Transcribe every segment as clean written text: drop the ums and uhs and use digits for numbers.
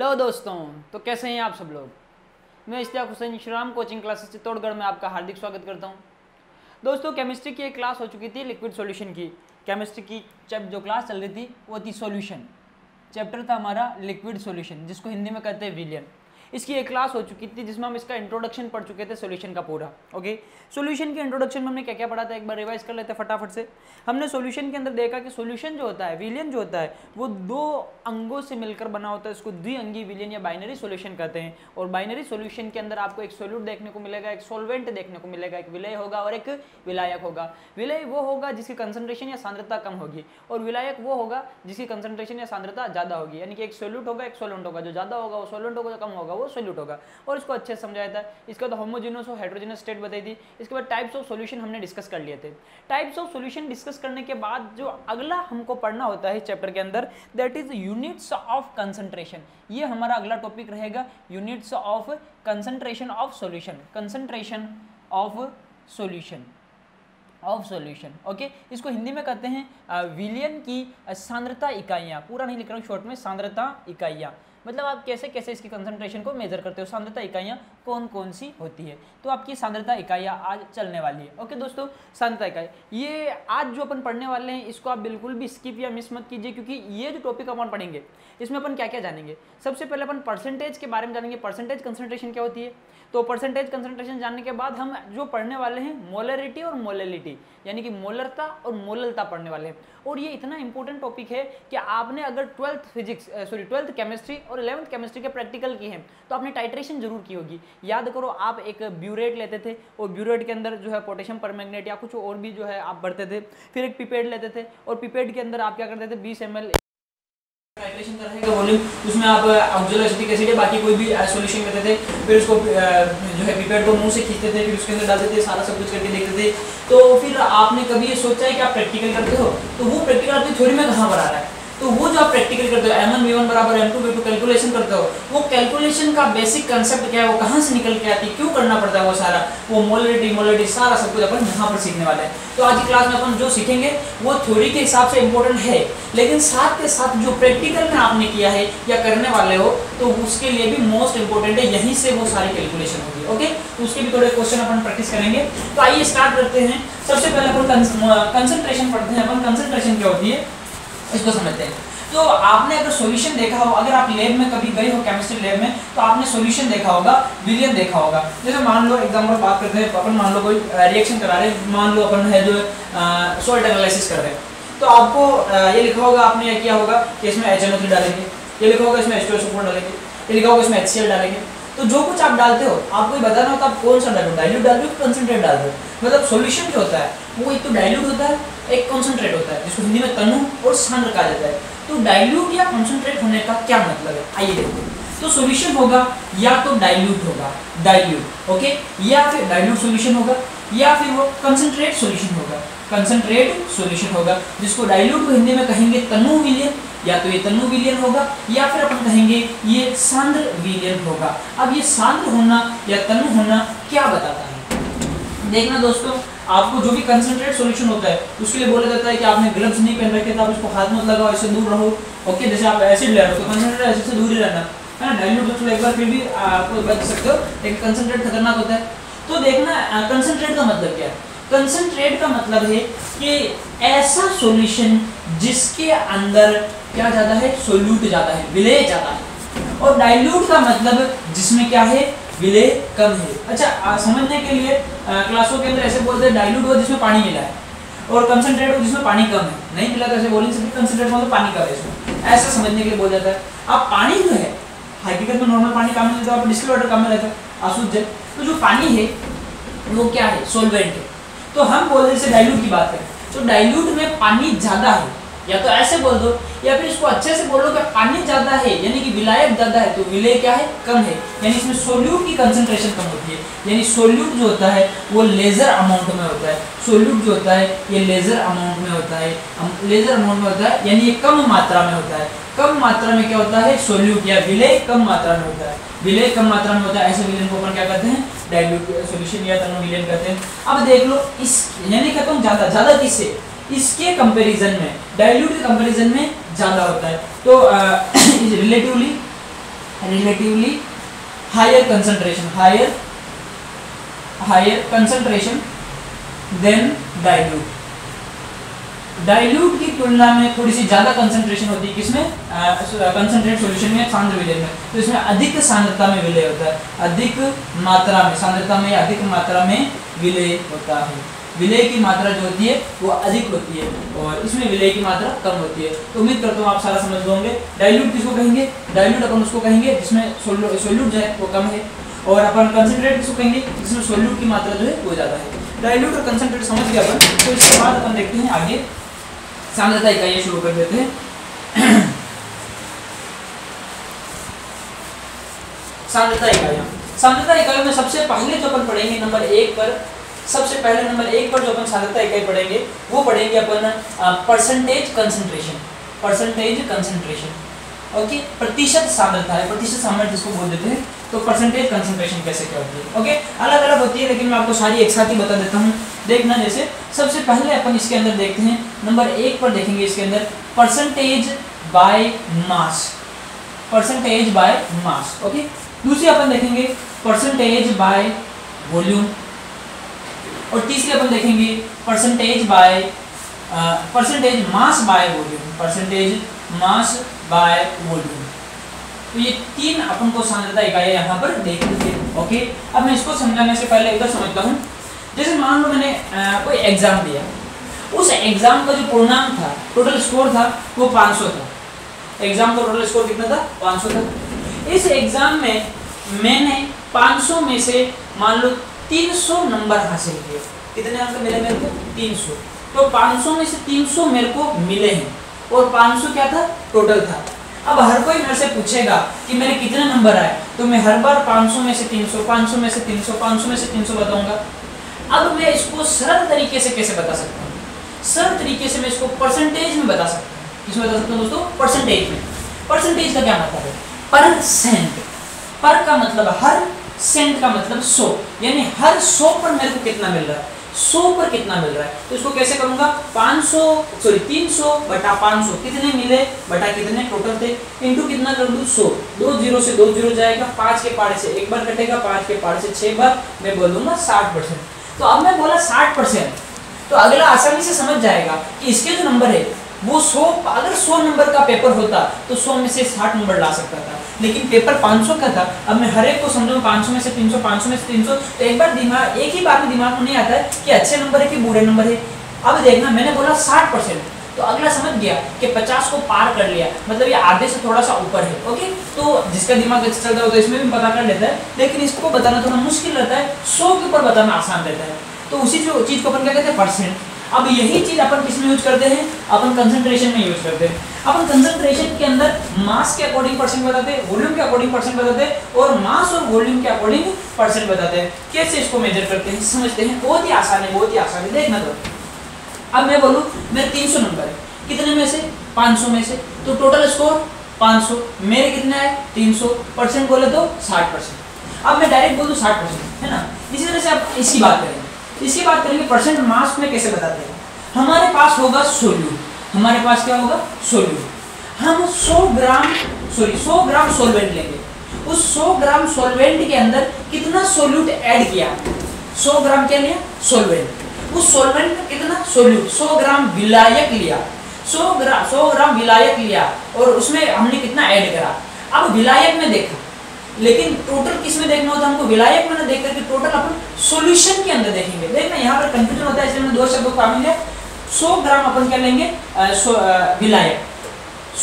Hello दोस्तों, तो कैसे हैं आप सब लोग। मैं इश्तियाक हुसैन श्रीराम कोचिंग क्लासेस चित्तौड़गढ़ में आपका हार्दिक स्वागत करता हूं। दोस्तों, केमिस्ट्री की एक क्लास हो चुकी थी लिक्विड सॉल्यूशन की। केमिस्ट्री की जो क्लास चल रही थी वो थी सॉल्यूशन। चैप्टर था हमारा लिक्विड सॉल्यूशन, जिसको हिंदी में कहते हैं विलियन। इसकी एक क्लास हो चुकी थी जिसमें हम इसका इंट्रोडक्शन पढ़ चुके थे सॉल्यूशन का पूरा। ओके, सॉल्यूशन के इंट्रोडक्शन में हमने क्या क्या पढ़ा था, एक बार रिवाइज कर लेते हैं फटाफट से। हमने सॉल्यूशन के अंदर देखा कि सॉल्यूशन जो होता है, विलियन जो होता है, वो दो अंगों से मिलकर बना होता है। इसको द्विअंगी विलियन या बाइनरी सॉल्यूशन कहते हैं। और बाइनरी सॉल्यूशन के अंदर आपको एक सॉल्यूट देखने को मिलेगा, एक सॉल्वेंट देखने को मिलेगा, एक विलय होगा और एक विलायक होगा। विलय वो होगा जिसकी कंसंट्रेशन या सांद्रता कम होगी, और विलायक वो होगा जिसकी कंसंट्रेशन या सांद्रता ज़्यादा होगी। यानी कि एक सॉल्यूट होगा, एक सॉल्वेंट होगा। जो ज़्यादा होगा वो सॉल्वेंट होगा, जो कम होगा वो सॉल्यूट होगा। और इसको अच्छे से समझाया था। इसके बाद होमोजेनस और हेटेरोजेनस स्टेट बताई थी। इसके बाद टाइप्स ऑफ सॉल्यूशन हमने डिस्कस कर लिए थे। टाइप्स ऑफ सॉल्यूशन डिस्कस करने के बाद जो अगला हमको पढ़ना होता है चैप्टर के अंदर, that is units of concentration. ये हमारा अगला टॉपिक रहेगा, units of concentration of solution. Concentration of solution okay. इसको हिंदी में कहते हैं विलियन की सांद्रता इकाइयाँ। पूरा नहीं लिख रहा हूँ, शॉर्ट में सांद्रता इकाइयाँ। मतलब आप कैसे कैसे इसकी कंसंट्रेशन को मेजर करते हो, सांद्रता इकाइयाँ कौन कौन सी होती है। तो आपकी सांद्रता इकाइयाँ आज चलने वाली है। ओके दोस्तों, सांद्रता इकाई ये आज जो अपन पढ़ने वाले हैं, इसको आप बिल्कुल भी स्किप या मिस मत कीजिए, क्योंकि ये जो टॉपिक अपन पढ़ेंगे इसमें अपन क्या क्या जानेंगे। सबसे पहले अपन परसेंटेज के बारे में जानेंगे। परसेंटेज कंसंट्रेशन क्या होती है। तो परसेंटेज कंसंट्रेशन जानने के बाद हम जो पढ़ने वाले हैं मोलरिटी और मोलेलिटी, यानी कि मोलरता और मोललता पढ़ने वाले हैं। और ये इतना इंपॉर्टेंट टॉपिक है कि आपने अगर ट्वेल्थ केमिस्ट्री और 11th केमिस्ट्री के प्रैक्टिकल की हैं तो आपने टाइट्रेशन जरूर की होगी। याद करो, आप एक ब्यूरेट लेते थे और ब्यूरेट के अंदर जो है पोटेशियम परमैंगनेट या कुछ और भी जो है आप भरते थे। फिर एक पिपेट लेते थे और पिपेट के अंदर आप क्या करते थे, 20 ml टाइट्रेशन का रहेगा वॉल्यूम, उसमें आप ऑक्सैलोएसिटिक एसिड या बाकी कोई भी सॉल्यूशन लेते थे। फिर उसको जो है पिपेट को मुंह से खींचते थे, फिर उसके अंदर डालते थे, सारा सब कुछ करके देखते थे। तो फिर आपने कभी ये सोचा है कि आप प्रैक्टिकल करते हो, तो वो प्रैक्टिकल आपकी थ्योरी में कहाँ पर आ रहा है। तो वो जो आप प्रैक्टिकल करते हो, m1 v1 बराबर m2 v2 कैलकुलेशन करते हो, वो कैलकुलेशन का बेसिक कंसेप्ट क्या है, वो कहाँ से निकल के आती है, क्यों करना पड़ता है, वो सारा वो मोलरिटी सारा सब कुछ अपन यहाँ पर सीखने वाले हैं। तो आज की क्लास में अपन जो सीखेंगे वो थ्योरी के हिसाब से इंपॉर्टेंट है, लेकिन साथ के साथ जो प्रैक्टिकल में आपने किया है या करने वाले हो, तो उसके लिए भी मोस्ट इंपॉर्टेंट है, यहीं से वो सारी कैलकुलेशन होगी। ओके, तो उसके भी थोड़े क्वेश्चन अपन प्रैक्टिस करेंगे। तो आइए स्टार्ट करते हैं। सबसे पहले अपन कंसंट्रेशन पढ़ते हैं। अपन कंसंट्रेशन क्या होती है इसको समझते हैं। तो आपने अगर सॉल्यूशन देखा हो, अगर आप लैब में कभी गए हो केमिस्ट्री लैब में, तो आपने सॉल्यूशन देखा होगा, विलियन देखा होगा। जैसे मान लो एग्जांपल बात करते हैं, अपन मान लो कोई रिएक्शन करा रहे हैं, मान लो अपन है जो सॉल्ट एनालिसिस कर रहे हैं, तो आपको ये लिखा होगा, आपने ये किया होगा कि इसमें HNO3 डालेंगे, ये लिखा होगा इसमें H2SO4 डालेंगे, ये लिखा होगा इसमें HCl डालेंगे। तो जो कुछ आप डालते हो आपको ये बताना होता है आप कौन सा डालो, डाइल्यूट डाल रहे हो, कंसंट्रेट डाल रहे हो। मतलब सॉल्यूशन जो होता है वो एक तो डाइल्यूट होता है, एक कंसंट्रेट होता है, जिसको हिंदी में तनु और सांद्र कहा जाता है। तो डाइल्यूट या कंसंट्रेट होने का क्या मतलब है, आइए देखते हैं। तो सॉल्यूशन होगा या तो डाइल्यूट होगा, डाइल्यूट ओके, या फिर डाइल्यूट सॉल्यूशन होगा, या फिर वो कंसंट्रेट सॉल्यूशन होगा, कंसंट्रेट सॉल्यूशन होगा, जिसको डाइल्यूट को हिंदी में कहेंगे तनु विलियन, या तो ये तनु विलियन होगा, या फिर अपन कहेंगे ये सांद्र विलियन होगा। अब ये सांद्र होना या तनु होना क्या बताता है, देखना दोस्तों। आपको जो भी कंसंट्रेट सॉल्यूशन होता है उसके लिए बोला जाता है कि आपने ग्लव्स नहीं पहन रखे, तो आप इसको हाथ मत लगाओ, इससे दूर रहो। ओके, जैसे आप एसिड ले रहे हो तो कंसंट्रेट एसिड से दूर ही रहना है ना। डाइल्यूट तो एक बार फिर भी आपको बच सकते हो, लेकिन कंसंट्रेट खतरनाक होता है। तो देखना कंसंट्रेट का मतलब क्या है। कंसंट्रेट का मतलब है कि ऐसा सॉल्यूशन जिसके अंदर क्या ज्यादा है, सोल्यूट ज्यादा है, विलेय ज्यादा है। और डाइल्यूट का मतलब जिसमें क्या है, विलेय कम है। अच्छा, समझने के लिए क्लासों के अंदर ऐसे बोलते हैं डाइल्यूट हो जिसमें पानी मिला है, और कंसंट्रेट हो जिसमें पानी कम है। नहीं मिला तो ऐसे बोल नहीं सकते, कंसंट्रेट मतलब पानी कम है इसमें, ऐसा समझने के लिए बोला जाता है। अब पानी जो है, हकीकत में नॉर्मल पानी काम में रहता है, डिस्टिल्ड वाटर काम में रहता है, अशुद्ध जल। तो जो पानी है वो क्या है, सोलवेंट है। तो हम बोल रहे डाइल्यूट की बात करें तो डाइल्यूट में पानी ज्यादा है, या तो ऐसे बोल दो, या फिर इसको अच्छे से बोलो कि पानी ज्यादा है यानी कि विलायक ज्यादा है, तो विलेय क्या है, कम है। यानी इसमें सोल्यूट की कंसंट्रेशन कम होती है, यानी सोल्यूट जो होता है वो लेजर अमाउंट में होता है। सोल्यूट जो होता है ये लेजर अमाउंट में होता है, लेजर अमाउंट में होता है, यानी ये कम मात्रा में होता है। कम मात्रा में क्या होता है, सोल्यूट या विलेय कम मात्रा में होता है। विलेय कम मात्रा में होता है, ऐसे विलेय को अपन क्या कहते हैं, डाइल्यूट सॉल्यूशन या तनु विलेय कहते हैं। अब देख लो इस, यानी कहता हूँ ज्यादा किससे, इसके कंपैरिजन में, डाइल्यूट के कंपैरिजन में ज्यादा होता है। तो relatively relatively higher concentration than dilute। Dilute की तुलना में थोड़ी सी ज्यादा कंसंट्रेशन होती है किसमें, कंसंट्रेट सॉल्यूशन में, सांद्र विलय में। तो इसमें अधिक सांद्रता में विलय होता है, अधिक मात्रा में, सांद्रता में अधिक मात्रा में विलय होता है। विलय की मात्रा जो होती है वो अधिक होती है और इसमें विलय की मात्रा कम होती है। तो उम्मीद करता हूँ आप सारा समझ लोगे। डाइल्यूट किसको कहेंगे, डाइल्यूट अपन उसको कहेंगे जिसमें सोल्यूट जो है वो कम है, और अपन कंसंट्रेट किसको कहेंगे जिसमें सोल्यूट की मात्रा जो है वो ज्यादा है। डाइल्यूट और कंसंट्रेट समझ गया अपन। तो इसके बाद अपन देखते हैं आगे सांद्रता इकाइयां शुरू कर देते हैं। सांद्रता इकाइयों में सबसे पहले जो अपन पढ़ेंगे नंबर 1 पर, सबसे पहले नंबर 1 पर जो अपन सांद्रता इकाई पढ़ेंगे वो पढ़ेंगे अपन परसेंटेज कंसंट्रेशन। ओके, प्रतिशत सांद्रता है, प्रतिशत सामर्थ्य जिसको बोल देते हैं। तो परसेंटेज कंसंट्रेशन कैसे क्या होती है, ओके, अलग अलग होती है लेकिन मैं आपको सारी एक साथ ही बता देता हूँ। देखना, जैसे सबसे पहले अपन इसके अंदर देखते हैं नंबर 1 पर देखेंगे इसके अंदर परसेंटेज बाय मास, ओके। दूसरी अपन देखेंगे परसेंटेज बाय वॉल्यूम, और तीसरी अपन देखेंगे परसेंटेज मास बाय वॉल्यूम। तो ये 3 अपन को सांद्रता इकाइयां यहाँ पर देखनी है, ओके। अब मैं इसको समझाने से पहले उधर समझता हूँ। जैसे मान लो मैंने कोई एग्जाम दिया, उस एग्जाम का जो पूर्णांक था, टोटल स्कोर था वो 500 था। एग्जाम का टोटल स्कोर कितना था, 500 था। इस एग्जाम में मैंने 500 में से मान लो 300 नंबर हासिल किए। कितने अंक मिले मेरे को, 300। तो 500 में से 300 मेरे को मिले हैं और 500 क्या था, टोटल था। अब हर कोई मेरे से पूछेगा कि मेरे कितने नंबर आए, तो मैं हर बार 500 में से 300, 500 में से 300, 500 में से 300 बताऊंगा। अब मैं इसको सरल तरीके से कैसे बता सकता हूँ, सरल तरीके से मैं इसको परसेंटेज में बता सकता हूँ। किसमें बता सकता हूँ दोस्तों, परसेंटेज में। परसेंटेज का क्या मतलब है, परसेंट, पर का मतलब हर, सेंट का मतलब 100, यानी हर 100 पर मेरे को कितना मिल रहा है, 100 पर कितना मिल रहा है। तो इसको कैसे करूंगा, 300 बटा 500 कितने मिले बटा कितने टोटल थे, इनटू कितना कर दूं 100। 2 0 से 2 0 जाएगा, 5 के पारे से एक बार कटेगा, 5 के पारे से 6 बार, मैं बोल दूंगा 60%। तो अब मैं बोला 60%, तो अगला आसानी से समझ जाएगा कि इसके जो नंबर है वो 100, अगर 100 नंबर का पेपर होता तो 100 में से 60 नंबर ला सकता था, लेकिन पेपर 500 का था। अब मैं हर एक को समझूं 500 में से 300, 500 में से 300, तो एक बार दिमाग, एक ही बात में दिमाग में नहीं आता है कि अच्छे नंबर है कि बुरे नंबर है। अब देखना, मैंने बोला 60%, तो अगला समझ गया कि 50 को पार कर लिया, मतलब ये आधे से थोड़ा सा ऊपर है, ओके। तो जिसका दिमाग अच्छा चलता है तो इसमें भी पता कर लेता है, लेकिन इसको बताना थोड़ा मुश्किल रहता है, 100 के ऊपर बताना आसान रहता है। तो उसी जो चीज को अपन क्या कहते हैं, परसेंट। अब यही चीज अपन किस में यूज करते हैं, अपन कंसंट्रेशन में यूज करते हैं। अपन कंसंट्रेशन के अंदर मास के अकॉर्डिंग परसेंट बताते हैं, वॉल्यूम के अकॉर्डिंग परसेंट बताते हैं, और मास और वॉल्यूम के अकॉर्डिंग परसेंट बताते हैं। कैसे इसको मेजर करते हैं समझते हैं, बहुत ही आसान है, बहुत ही आसान है, देखना। तो अब मैं बोलूं मेरे 300 नंबर है, कितने में से, 500 में से, तो टोटल स्कोर 500, मेरे कितने आए 300, परसेंट बोले तो 60%। अब मैं डायरेक्ट बोल दूं 60%, है ना। इसी तरह से आप इसकी बात करेंगे, इसकी बात करेंगे परसेंट मास में कैसे बताते हैं। हमारे पास होगा सोल्यूट, हमारे पास क्या होगा, सोल्यूट। हम 100 ग्राम सोलवेंट लेंगे, उस 100 ग्राम सोलवेंट के अंदर कितना सोल्यूट ऐड किया, 100 ग्राम क्या लिया, सोलवेंट। उस सोलवेंट में कितना सोल्यूट, 100 ग्राम विलायक लिया, 100 ग्राम विलायक लिया, और उसमें हमने कितना ऐड करा। अब विलायक में देखा, लेकिन टोटल किस में देखना होता है हमको, विलायक में ना देख करके टोटल अपन सॉल्यूशन के अंदर देखेंगे। देखना यहाँ पर कंफ्यूजन होता है, इसलिए मैंने 2 शब्दों को मिल गया। 100 ग्राम अपन क्या लेंगे, विलायक,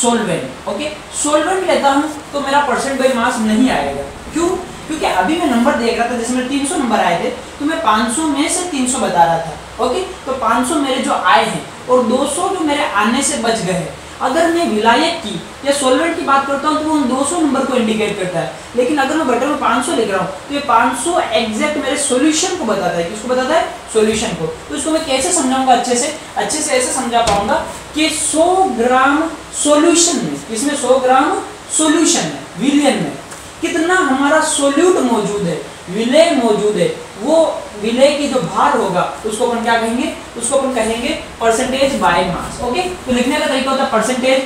सोलवेंट, ओके। सोलवेंट लेता हूँ तो मेरा परसेंट बाय मास नहीं आएगा, क्यों, क्योंकि अभी मैं नंबर देख रहा था, जैसे मेरे 300 नंबर आए थे तो मैं 500 में से 300 बता रहा था, ओके। तो 500 मेरे जो आए हैं और 200 जो मेरे आने से बच गए हैं। अगर मैं विलायक की या सोलवेंट की बात करता हूँ तो वो 200 नंबर को इंडिकेट करता है, लेकिन अगर मैं बटे में 500 लिख रहा हूँ तो ये 500 एग्जैक्ट मेरे सॉल्यूशन को बताता है। किसको बताता है, सॉल्यूशन को। तो इसको मैं कैसे समझाऊंगा, अच्छे से ऐसे समझा पाऊंगा कि 100 ग्राम सॉल्यूशन में, इसमें 100 ग्राम सॉल्यूशन में, विलियन में कितना हमारा सोल्यूट मौजूद है, विलय मौजूद है, वो विलय की जो भार होगा उसको अपन क्या कहेंगे, उसको अपन कहेंगे परसेंटेज बाय मास, ओके। तो लिखने का तरीका होता है परसेंटेज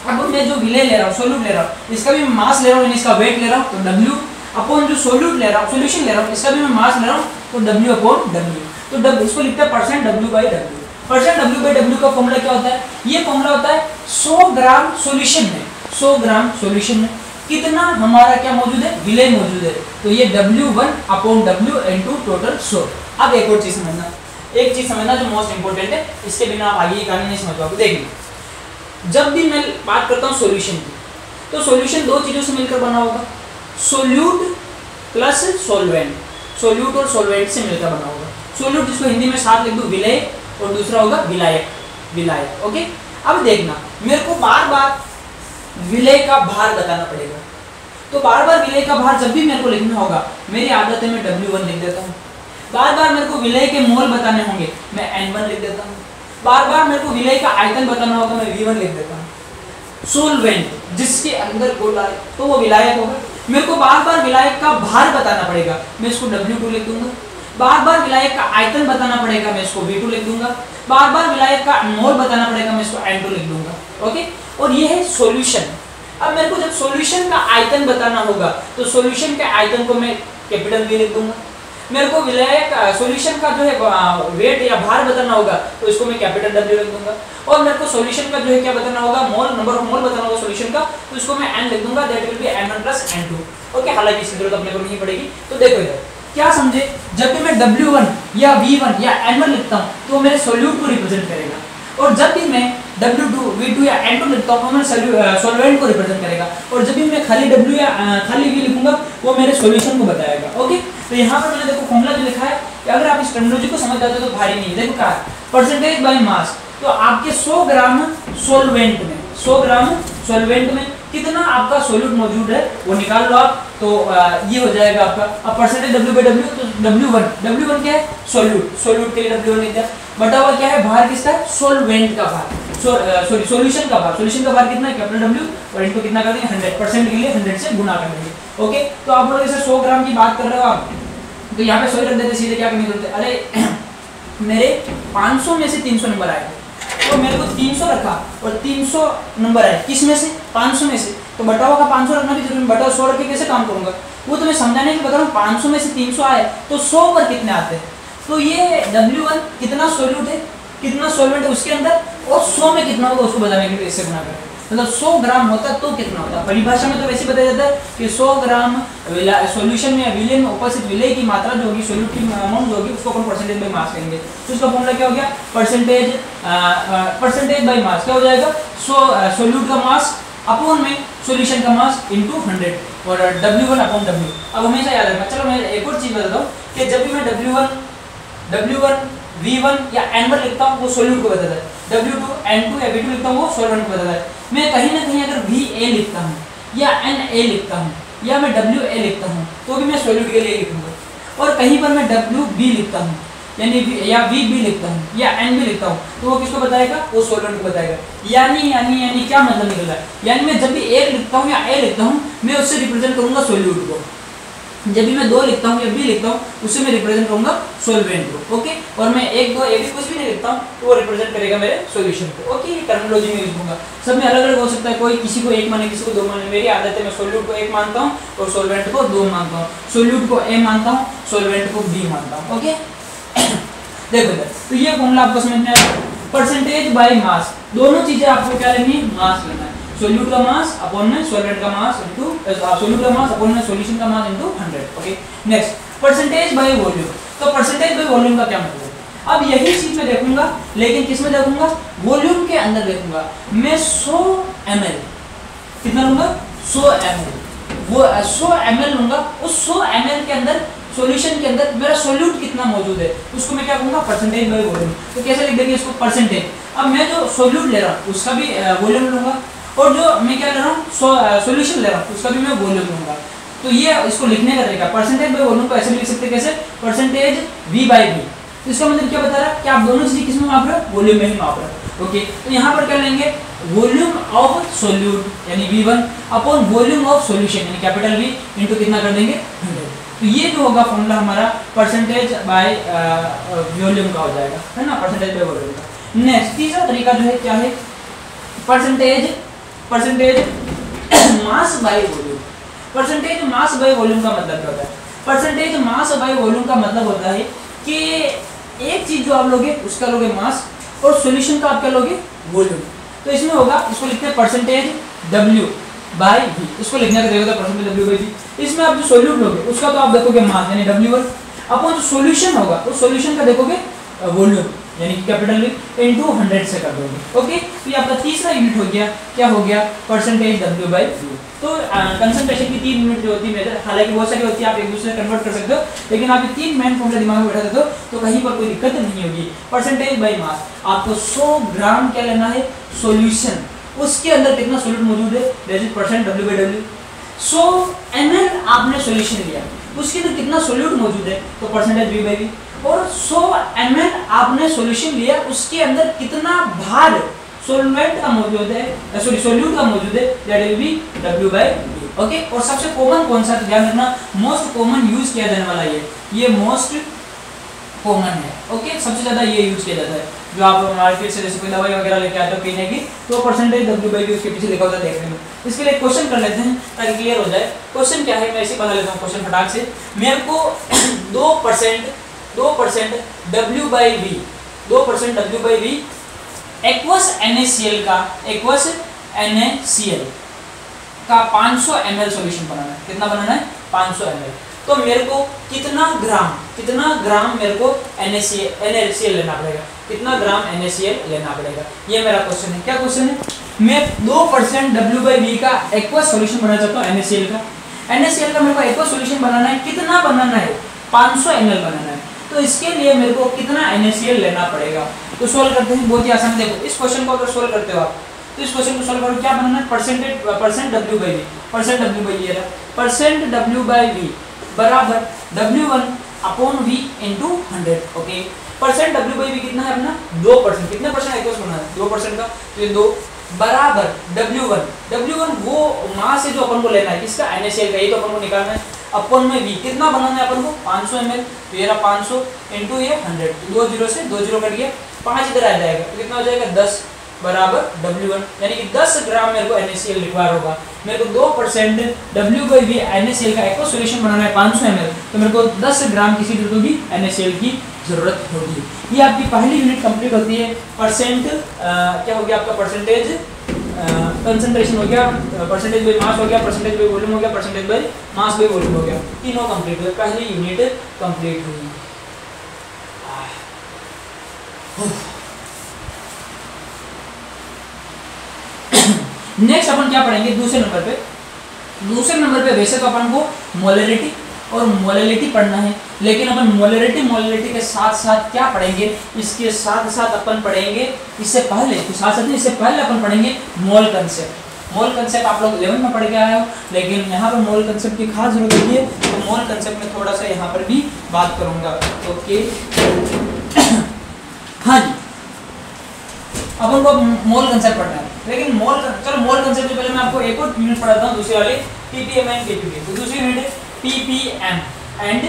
अब मैं जो विलेय ले रहा हूँ, सोल्यूट ले रहा हूँ, इसका भी मास ले रहा हूँ, इसका वेट ले रहा हूँ, तो W अपॉन जो सोल्यूट ले रहा हूँ, सोल्यूशन ले रहा हूँ, इसका भी मैं मास ले रहा हूँ, तो W अपॉन W। तो इसको लिखते हैं percent W by W। Percent W by W का फॉर्मूला क्या होता है? ये फॉर्मूला होता है 100 ग्राम सोल्यूशन में, 100 ग्राम सोल्यूशन में कितना हमारा क्या मौजूद है? विलेय मौजूद है। तो ये W1 upon W into total 100। अब एक और चीज समझना, एक चीज समझना जो मोस्ट इंपोर्टेंट है, इसके बिना आप आगे की कहानी नहीं समझ पाओगे। देखिए, जब भी मैं बात करता हूँ सॉल्यूशन की, तो सॉल्यूशन दो चीजों से मिलकर बना होगा, सोल्यूट प्लस सॉल्वेंट, सोल्यूट और सॉल्वेंट से मिलकर बना होगा। सोल्यूट जिसको हिंदी में साथ लिख दूं विलेय, और दूसरा होगा विलायक, विलायक। ओके, अब देखना, मेरे को बार बार विलेय का भार बताना पड़ेगा, तो बार बार विलेय का भार जब भी मेरे को लिखना होगा, मेरी आदत है मैं W1 लिख देता हूँ। बार बार मेरे को विलेय के मोल बताने होंगे, मैं N1 लिख देता हूँ। बार बार मेरे को विलेय का आयतन बताना होगा, मैं V1 लिख देता हूँ। सोलवेंट जिसके अंदर गोला है तो वो विलायक होगा। मेरे को बार बार विलायक का भार बताना पड़ेगा, मैं इसको W2 लिख दूंगा। बार बार विलायक का आयतन बताना पड़ेगा, मैं इसको V2 लिख दूंगा। बार बार विलायक का मोल बताना पड़ेगा, मैं इसको N2 लिख दूंगा। ओके, और ये है सॉल्यूशन। अब मेरे को जब सॉल्यूशन का आयतन बताना होगा, तो सॉल्यूशन के आयतन को मैं कैपिटल V लिख दूंगा। मेरे को विलायक सॉल्यूशन का जो है वेट या भार बताना होगा, तो इसको मैं कैपिटल W लिख दूंगा। और मेरे को सॉल्यूशन का जो है क्या बताना होगा, मोल, नंबर ऑफ मोल बताना होगा सॉल्यूशन का, तो इसको मैं N लिख दूंगा, that will B N1 plus N2। Okay, हालांकि इसकी जरूरत अपने को नहीं पड़ेगी। तो देखो इधर क्या समझे, जब भी मैं W1 या V1 या N1 लिखता हूँ, तो मेरे सोल्यूट को रिप्रेजेंट करेगा, और जब भी मैं W2, V2 या N2 लिखता हूँ, तो मेरे सॉल्वेंट को रिप्रेजेंट करेगा, और जब भी मैं खाली W या खाली V लिखूंगा, वो मेरे सॉल्यूशन को बताएगा। ओके, तो यहाँ पर मैंने देखो फॉर्मूला जो लिखा है, अगर आप इस टर्मिनोलॉजी को समझ जाते हो तो भारी नहीं है। देखो क्या है, परसेंटेज बाय मास, तो आपके 100 ग्राम सोल्वेंट में, 100 ग्राम सोल्वेंट में कितना आपका सोल्यूट मौजूद है वो निकाल लो आप। तो ये हो जाएगा आपका, अब परसेंटेज W बाई W, तो W1 क्या है? सोल्यूट, सोल्यूट के लिए W1 लिख दिया, बटा हुआ क्या है? भार किसका है? सोल्वेंट का भार, सॉरी सॉल्यूशन का भार। सॉल्यूशन का भार कितना है? कैपिटल W, और इनको कितना कर देंगे? 100% के लिए 100 से गुना कर देंगे। ओके, तो आप लोग जैसे 100 ग्राम की बात कर रहे हो आप, तो यहाँ पे 100 रख देते, सीधे क्या करने होते? अरे मेरे 500 में से 300 नंबर आए, तो मेरे को 300 रखा और 300 नंबर आए, किस में से? 500 में से, तो बटावा का 500 रखना भी जरूरी है। बटावा 100 रख के कैसे काम करूंगा, वो तो मैं समझाने के लिए बता रहा हूँ। 500 में से 300 आए तो 100 पर कितने आते हैं? तो ये W1 कितना सोल्यूट है, कितना सॉल्वेंट है उसके अंदर, और 100 में कितना होगा उसको बताने के लिए इससे गुना करें। मतलब 100 ग्राम होता है तो कितना होता है, परिभाषा में तो वैसे बताया जाता है कि 100 ग्राम सॉल्यूशन में विलेय में उपस्थित विलेय की मात्रा जो होगी, सोल्यूट की अमाउंट जो होगी, उसको अपन परसेंटेज बाय मास करेंगे। तो इसका फॉर्मूला क्या हो गया? परसेंटेज बाय मास क्या हो जाएगा? सोल्यूट का मास अपॉन में सॉल्यूशन का मास इनटू 100, और W1 अपॉन W। अब हमेशा याद रखना। चलो मैं एक और चीज बताता हूँ कि जब भी मैं W1 V1 या N1 लिखता हूँ, वो सोल्यूट को बताता है। W2 N2 या V2 लिखता हूँ, वो सॉल्वेंट को बताता है। मैं कहीं ना कहीं अगर VA लिखता हूँ या NA लिखता हूँ या मैं WA लिखता हूँ, तो भी मैं सोल्यूट के लिए लिखूंगा। और कहीं पर मैं WB लिखता हूँ यानी या VB लिखता हूँ या NB लिखता हूँ, तो वो किसको बताएगा? वो सॉल्वेंट को बताएगा। यानी क्या मतलब निकल रहा है? यानी मैं जब भी A लिखता हूँ या A लिखता हूँ, मैं उससे रिप्रेजेंट करूंगा सोल्यूट को। जब भी मैं 2 लिखता हूँ या B लिखता हूँ, उससे मैं रिप्रेजेंट करूंगा सॉल्वेंट को। ओके, और मैं 1, 2 A B कुछ भी नहीं लिखता हूँ, तो वो रिप्रेजेंट करेगा मेरे सॉल्यूशन को। ओके, ये टर्मिनोलॉजी में यूज होगा। सब में अलग अलग हो सकता है, कोई किसी को 1 माने, किसी को 2 माने। मेरी आदत है मैं सोल्यूट को 1 मानता हूँ और सॉल्वेंट को 2 मानता हूँ, सोल्यूट को A मानता हूँ, सॉल्वेंट को B मानता हूँ। ओके, देखो इधर, तो ये फॉर्मूला आपको समझ में आया। परसेंटेज बाय मास, दोनों चीजें आपको क्या लेनी है? मास लेना है। सोल्यूट का मास अपॉन में सॉल्वेंट का मास इनटू सोल्यूट का मास अपॉन में सॉल्यूशन का mass into 100। Okay, next percentage by volume. तो परसेंटेज बाय वॉल्यूम का क्या मतलब है? अब यही चीज मैं देखूंगा, लेकिन किस में देखूंगा? वॉल्यूम के अंदर देखूंगा। मैं 100 ml कितना लूंगा? 100 ml, वो 100 ml लूंगा। उस 100 ml के अंदर सॉल्यूशन के अंदर मेरा सोल्यूट कितना मौजूद है, उसको मैं क्या कहूंगा? Percentage by volume. तो कैसे लिख देंगे इसको? परसेंटेज। अब मैं जो सोल्यूट ले रहा हूँ उसका भी वॉल्यूम लूंगा, और जो मैं क्या ले रहा हूँ सॉल्यूशन ले रहा हूँ उसका भी मैं वॉल्यूम लूंगा। तो ये इसको लिखने का तरीका, परसेंटेज बाय वॉल्यूम को ऐसे भी लिख सकते हैं, कैसे? Percentage V by V। तो इसका मतलब क्या बता रहा है कि आप दोनों चीजें किस में माप रहे हो? वॉल्यूम में ही माप रहे हो। ओके, तो यहाँ पर क्या लेंगे? वॉल्यूम ऑफ सोल्यूट यानी V1 upon volume of solution यानी कैपिटल V इनटू कितना कर देंगे? 100। तो ये जो होगा फॉर्मूला हमारा परसेंटेज बाय वॉल्यूम का हो जाएगा, है ना, परसेंटेज बाय वॉल्यूम का। नेक्स्ट तीसरा तरीका जो है क्या है? Percentage percentage mass by volume. Percentage mass by volume का मतलब क्या होता है? परसेंटेज मास बाय वॉल्यूम का मतलब होता है कि एक चीज जो आप लोगे उसका लोगे मास और सॉल्यूशन का आप क्या लोगे वॉल्यूम। तो इसमें होगा, इसको लिखते हैं परसेंटेज W बाय V, इसको लिखने का तरीका परसेंटेज W बाय V। इसमें आप जो सॉल्यूट लोगे उसका तो आप देखोगे मास यानी W1, अपन जो सॉल्यूशन होगा उस सॉल्यूशन का देखोगे वॉल्यूम यानी कि कैपिटल V इनटू 100 से कर दोगे। ओके, तो ये आपका तीसरा यूनिट हो गया, क्या हो गया? Percentage W by V। तो कंसंट्रेशन की 3 यूनिट जो होती है मेजर, हालांकि बहुत सारी होती है, आप एक दूसरे से कन्वर्ट कर सकते हो, लेकिन आप ये 3 मेन फॉर्मूला दिमाग में बैठा देते हो तो कहीं पर कोई दिक्कत नहीं होगी। परसेंटेज बाय मास, आपको 100 ग्राम क्या लेना है? सॉल्यूशन, उसके अंदर कितना सॉल्यूट मौजूद है, that is percent W by W। 100 ml आपने सॉल्यूशन लिया, उसके अंदर कितना सॉल्यूट मौजूद है, तो परसेंटेज V बाय V। और 100 ml आपने सॉल्यूशन लिया, उसके अंदर कितना भार सॉल्वेंट का मौजूद है, सॉरी सॉल्यूट का मौजूद है, that will be W by V। Okay, और सबसे कॉमन कौन सा, ध्यान रखना, मोस्ट कॉमन यूज किया जाने वाला ये मोस्ट कॉमन है। ओके, सबसे ज्यादा ये यूज किया जाता है, जो आप मार्केट से जैसे कोई दवाई वगैरह लेके आते हो पीने की, तो परसेंटेज W बाय V उसके पीछे लिखा होता है, देखने में। इसके लिए क्वेश्चन कर लेते हैं ताकि क्लियर हो जाए। क्वेश्चन क्या है, मैं ऐसे बना लेता हूँ क्वेश्चन फटाक से। मेरे को 2% W by V, 2% W by V एक्वस NaCl का 500 ml सॉल्यूशन बनाना है। कितना बनाना है? 500 ml। तो मेरे को कितना ग्राम मेरे को NaCl लेना पड़ेगा, कितना ग्राम NaCl लेना पड़ेगा, ये मेरा क्वेश्चन है। क्या क्वेश्चन है? मैं 2% W बाय V का एक्वस सॉल्यूशन बनाना चाहता हूँ NaCl का मेरे को एक्वस सॉल्यूशन बनाना है। कितना बनाना है? 500 ml बनाना है। तो इसके लिए मेरे को कितना NaCl लेना पड़ेगा? तो सोल्व करते हैं, बहुत ही आसान। देखो इस क्वेश्चन को अगर सोल्व करते हो आप, तो इस क्वेश्चन को सोल्व करो, क्या बनाना है? Percent W by V, percent W by V, percent W by V बराबर W1 upon V into 100। Okay, percent W by V कितना है अपना? 2%। कितना परसेंट एक्वस बनाना है? 2% का, तो ये 2 बराबर W1 वो मास है जो अपन को लेना है, किसका? NaCl का, ये तो अपन को निकालना है। अपन में V कितना बनाना है अपन को? 500 ml, तो ये रहा 500 इनटू ये 100, 2 0 से 2 0 कट गया, 5 इधर आ जाएगा, तो कितना हो जाएगा? 10 बराबर W1, यानी कि 10 ग्राम मेरे को NaCl रिक्वायर होगा। मेरे को 2% W बाय V NaCl का एक्वस सॉल्यूशन बनाना है 500 ml, तो मेरे को 10 ग्राम किसी भी होगी NaCl की जरूरत होगी। ये आपकी पहली यूनिट कंप्लीट होती है। परसेंट क्या हो गया आपका? परसेंटेज कंसंट्रेशन हो गया, परसेंटेज बाय मास हो गया, परसेंटेज बाय वॉल्यूम हो गया, percentage by mass by volume हो गया, तीनों कंप्लीट हुए, पहली यूनिट कंप्लीट हुई। नेक्स्ट अपन क्या पढ़ेंगे? दूसरे नंबर पे वैसे तो अपन को मोलैरिटी और मोलैलिटी पढ़ना है, लेकिन अपन मोलैरिटी के साथ साथ क्या पढ़ेंगे? इसके साथ अपन पढ़ेंगे, इससे पहले अपन पढ़ेंगे मोल कंसेप्ट। आप लोग 11 में पढ़ के आए हो, लेकिन यहाँ पर मोल कंसेप्ट की खास जरूरत होती है, तो मोल कंसेप्ट में थोड़ा सा यहाँ पर भी बात करूंगा। ओके, हाँ जी, अपन को मोल कंसेप्ट पढ़ना है, लेकिन मोल कंसेप्ट से पहले मैं आपको एक और यूनिट पढ़ाता हूँ, दूसरी वाली ppm एंड ppb। तो दूसरी यूनिट है ppm एंड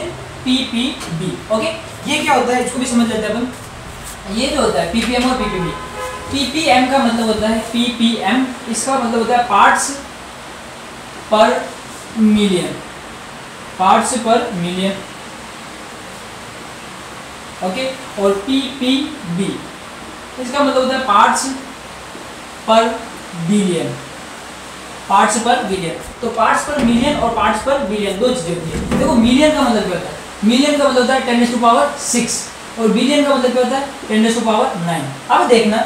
ppb। ओके, ये क्या होता है इसको भी समझ लेते हैं अपन। ये जो होता है ppm और ppb, ppm का मतलब होता है ppm, इसका मतलब होता है पार्ट्स पर मिलियन, ओके, और ppb इसका मतलब होता है पार्ट्स पर बिलियन। तो पार्ट्स पर मिलियन और पार्ट्स पर बिलियन दो चीजें होती है। देखो मिलियन का मतलब क्या होता है? मिलियन का मतलब होता है 10⁻⁶, और बिलियन का मतलब क्या होता है? 10⁻⁹। अब देखना,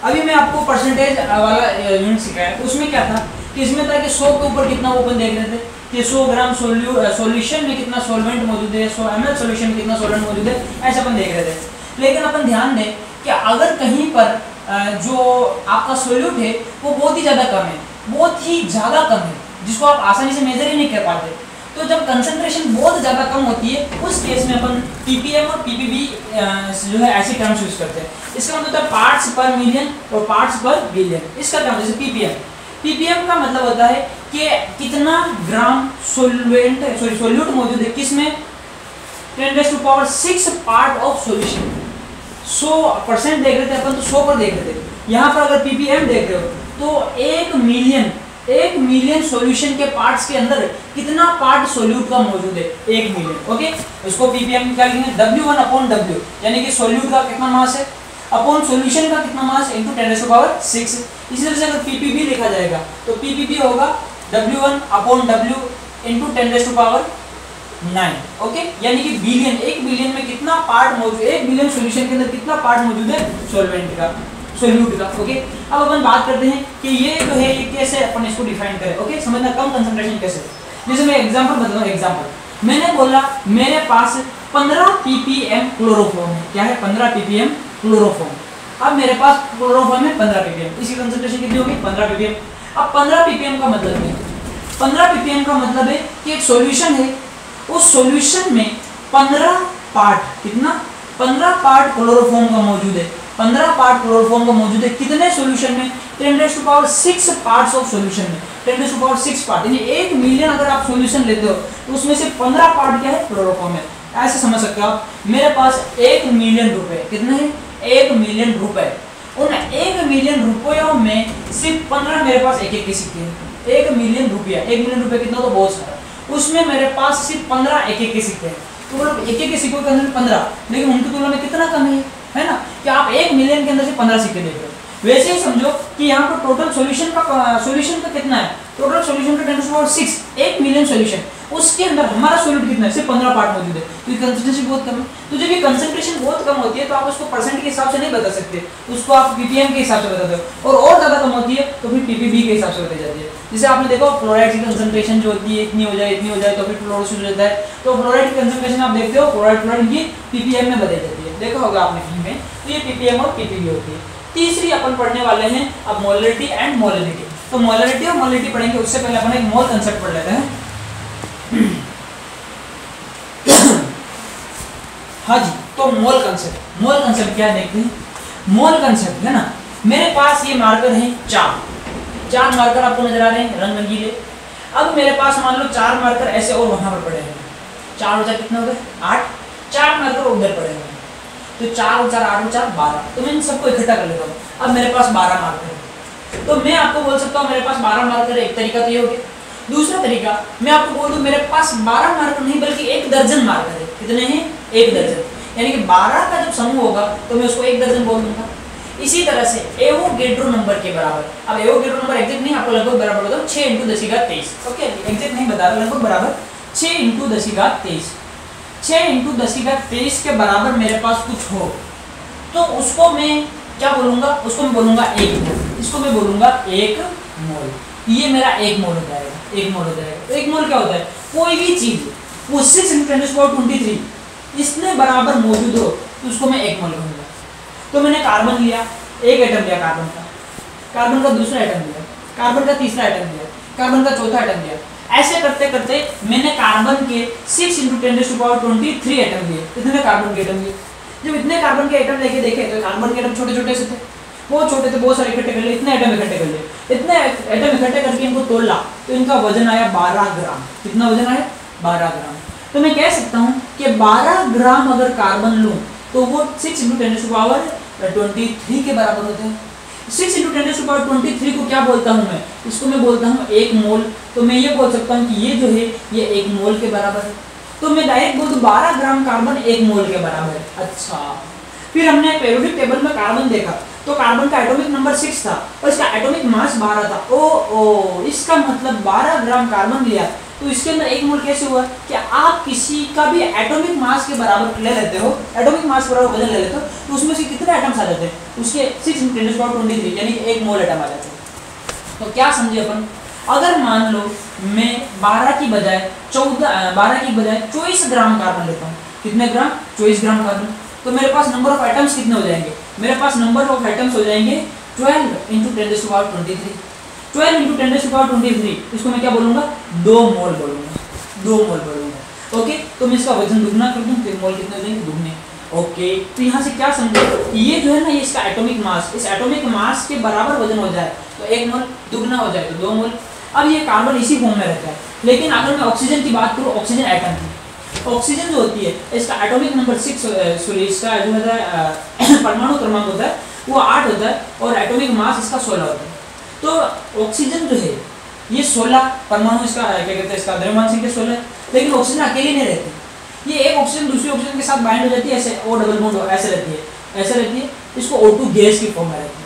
अभी मैं आपको परसेंटेज वाला यूनिट सिखाया, उसमें क्या था कि इसमें था कि 100 के ऊपर कितना ओपन देख रहे थे कि 100 ग्राम सॉल्यूशन में कितना सॉल्वेंट मौजूद है, 100 ml सॉल्यूशन में कितना सॉल्वेंट मौजूद है, ऐसा अपन देख रहे थे। लेकिन अपन ध्यान दें कि अगर कहीं पर जो आपका सॉल्यूट है वो बहुत ही ज़्यादा कम है, जिसको आप आसानी से मेजर ही नहीं कर पाते, तो जब कंसंट्रेशन बहुत ज़्यादा कम होती है उस केस में अपन ppm और ppb जो है ऐसे टर्म्स यूज करते हैं। इसका मतलब होता है पार्ट्स पर मिलियन और पार्ट्स पर बिलियन। इसका क्या मतलब? जैसे ppm का मतलब होता है कि कितना ग्राम सॉल्यूट मौजूद है, किसमें? 10⁻⁶ पार्ट ऑफ सॉल्यूशन। 100% देख रहे थे अपन, तो 100 पर देख रहे थे। यहाँ पर अगर ppm देख रहे हो तो 1 मिलियन सॉल्यूशन के पार्ट्स के अंदर कितना पार्ट सोल्यूट का मौजूद है? 1 मिलियन। ओके, इसको पीपीएम क्या लिखेंगे? W1/W, यानी कि सोल्यूट का कितना मास है अपॉन सॉल्यूशन का कितना मास इनटू 10⁶। इसी तरह से अगर पीपीबी लिखा जाएगा तो पीपीबी होगा W1/W इनटू 10⁹। ओके, यानी कि बिलियन, 1 बिलियन में कितना पार्ट मौजूद है, 1 बिलियन सॉल्यूशन के अंदर कितना पार्ट मौजूद है सॉल्वेंट का, सोल्यूट का। ओके, अब अपन बात करते हैं कि ये जो है ये कैसे अपन इसको डिफाइन करें। ओके, समझना कम कंसंट्रेशन कैसे। जैसे मैं एग्जांपल बताता हूं। एग्जांपल मैंने बोला मेरे पास 15 ppm क्लोरोफॉर्म है। क्या है? 15 ppm क्लोरोफॉर्म। अब मेरे पास क्लोरोफॉर्म है 15 ppm, इसकी कंसंट्रेशन कितनी होगी? 15 ppm। अब 15 ppm का मतलब है 15 ppm का मतलब है कि एक सॉल्यूशन है, उस सॉल्यूशन में 15 पार्ट, कितना? 15 पार्ट क्लोरोफॉर्म का मौजूद है। 15 पार्ट क्लोरोफॉर्म का मौजूद है कितने सॉल्यूशन में? 10⁶ पार्ट्स ऑफ सॉल्यूशन में, 10⁶ पार्ट। यानी 1 मिलियन अगर आप सॉल्यूशन लेते हो तो उसमें से 15 पार्ट क्या है? क्लोरोफॉर्म है। ऐसे समझ सकते हो आप। मेरे पास 1 मिलियन रुपए, कितने हैं? 1 मिलियन रुपए। उन 1 मिलियन रुपयों में सिर्फ 15 मेरे पास एक के सिक्के हैं। 1 मिलियन रुपया, 1 मिलियन रुपए कितना? तो बहुत सारा। उसमें मेरे पास सिर्फ 15 एक के सिक्के हैं। तो मतलब एक के सिक्कों के अंदर 15, लेकिन उनकी तुलना में कितना कम है ना? कि आप 1 मिलियन के अंदर से 15 सिक्के देख रहे हो। वैसे ही समझो कि यहाँ पर टोटल सॉल्यूशन का कितना है? टोटल सॉल्यूशन का 10⁶, 1 मिलियन सॉल्यूशन, उसके अंदर हमारा सॉल्यूट कितना है? सिर्फ 15 पार्ट मौजूद है। तो ये कंसंट्रेशन बहुत कम है। तो जब ये कंसंट्रेशन बहुत कम होती है तो आप उसको परसेंट के हिसाब से नहीं बता सकते, उसको आप पीपीएम के हिसाब से बताते हो। और ज्यादा कम होती है तो फिर पीपीबी के हिसाब से बताई जाती है। जैसे आपने देखो फ्लोराइड की कंसंट्रेशन जो होती है इतनी हो जाए तो फिर फ्लोरोसिस हो जाता है। तो फ्लोराइड की कंसंट्रेशन आप देखते हो फ्लोराइड की पीपीएम में बताई जाती है, देखा होगा आपने कहीं में। तो ये पीपीएम और पीपीबी होती है। तीसरी अपन पढ़ने वाले हैं अब मोलरिटी एंड मोलरिटी। तो मोलरिटी और मोलरिटी पढ़ेंगे, उससे पहले अपन एक मोल कंसेप्ट पढ़ लेते हैं। हाँ जी, तो मोल कंसेप्ट क्या है देखते हैं। मोल कंसेप्ट है ना, मेरे पास ये मार्कर है चार मार्कर आपको नजर आ रहे हैं रंग रंगीले। अब मेरे पास मान लो 4 मार्कर ऐसे और वहां पर पड़े हैं। 4 और 4 कितने हो गए? 8। 4 मार्कर उधर पड़े हैं, तो 4 और 4 8 और 4 12। तो मैं इन सबको इकट्ठा कर लेता हूँ। अब मेरे पास 12 मार्कर है, तो मैं आपको बोल सकता हूँ मेरे पास 12 मार्कर है। एक तरीका तो ये हो गया। दूसरा तरीका मैं आपको बोल दूं मेरे पास 12 मार्कर नहीं बल्कि 1 दर्जन मार्कर है। कितने हैं? 1 दर्जन। यानी कि 12 का जब समूह होगा तो मैं उसको 1 दर्जन बोल दूंगा। इसी तरह से एवोगेड्रो नंबर के बराबर, अब एवोगेड्रो नंबर एग्जैक्ट नहीं, आपको लगभग बराबर होता है 6 × 10⁻23। ओके, एग्जैक्ट नहीं बता रहा, लगभग बराबर 6 × 10⁻23। 6 × 10⁻23 के बराबर मेरे पास कुछ हो तो उसको मैं क्या बोलूंगा? उसको मैं बोलूंगा 1 मोल। इसको मैं बोलूंगा 1 मोल। ये मेरा 1 मोल हो जाएगा। 1 मोल हो जाएगा। तो 1 मोल क्या होता है? कोई भी चीज वो 6 × 10⁻23 इसमें बराबर मौजूद हो तो उसको मैं 1 मोल कहूंगा। तो मैंने कार्बन लिया, एक एटम लिया कार्बन का दूसरा एटम लिया, कार्बन का तीसरा एटम लिया, कार्बन का चौथा एटम लिया। ऐसे करते करते मैंने कार्बन के 6 × 10⁻23 एटम लिए। कितने कार्बन के एटम लिए? जब इतने कार्बन के एटम लेके देखे तो कार्बन के एटम छोटे छोटे से थे, बहुत छोटे थे, बहुत सारे इकट्ठे कर लिए, इतने एटम इकट्ठे कर लिए। इतने एटम इकट्ठे करके इनको तोला तो इनका वजन आया 12 ग्राम। कितना वजन आया? 12 ग्राम। तो मैं कह सकता हूँ कि 12 ग्राम अगर कार्बन लूँ तो वो 6 × 10⁻23 के बराबर होते हैं। 6 × 10⁻23 को क्या बोलता हूँ मैं? इसको मैं बोलता हूँ 1 मोल। तो मैं ये बोल सकता हूँ कि ये जो है ये 1 मोल के बराबर है। तो मैं डायरेक्ट बोल दूं 12 ग्राम कार्बन 1 मोल के बराबर है। अच्छा, फिर हमने पेरियोडिक टेबल में कार्बन देखा तो कार्बन का एटॉमिक नंबर 6 था और इसका एटॉमिक मास 12 था। ओ इसका मतलब 12 ग्राम कार्बन लिया तो इसके अंदर 1 मोल कैसे हुआ? कि आप किसी का भी एटॉमिक मास के बराबर ले लेते हो, एटॉमिक मास के बराबर वजन ले लेते हो तो उसमें से कितने एटम्स आ जाते हैं? उसके 6 × 10⁻23 यानी कि 1 मोल एटम आ जाते हैं। तो क्या समझे अपन? अगर मान लो मैं 12 की बजाय 24 ग्राम कार्बन लेता हूँ। कितने ग्राम? 24 ग्राम कार्बन। तो मेरे पास नंबर ऑफ एटम्स कितने हो जाएंगे? मेरे पास नंबर ऑफ एटम्स हो जाएंगे 12 × 10⁻23। 12 × 10⁻23 इसको मैं क्या बोलूंगा? 2 मोल बोलूंगा। 2 मोल बोलूंगा। ओके, तो मैं इसका वजन दुगना कर दूं तो मोल कितने हो जाएंगे? दुगने। ओके, तो यहाँ से क्या समझे? ये जो है ना, ये इसका एटॉमिक मास, इस एटॉमिक मास के बराबर वजन हो जाए तो 1 मोल, दुगना हो जाए तो 2 मोल। अब ये कार्बन इसी फॉर्म में रहता है। लेकिन अगर मैं ऑक्सीजन की बात करूँ, ऑक्सीजन एटम की, ऑक्सीजन जो होती है इसका एटॉमिक नंबर 6 इसका जो है परमाणु क्रमांक होता है वो 8 होता है और एटॉमिक मास इसका 16 होता है। तो ऑक्सीजन जो है ये 16 परमाणु इसका क्या कहते हैं, इसका द्रव्यमान संख्या 16 है, लेकिन ऑक्सीजन अकेले नहीं रहती, ये एक ऑक्सीजन दूसरी ऑक्सीजन के साथ बाइंड हो जाती है, ऐसे O डबल बॉन्ड ऐसे रहती है, ऐसे रहती है, इसको O2 गैस की फॉर्म में रहती है।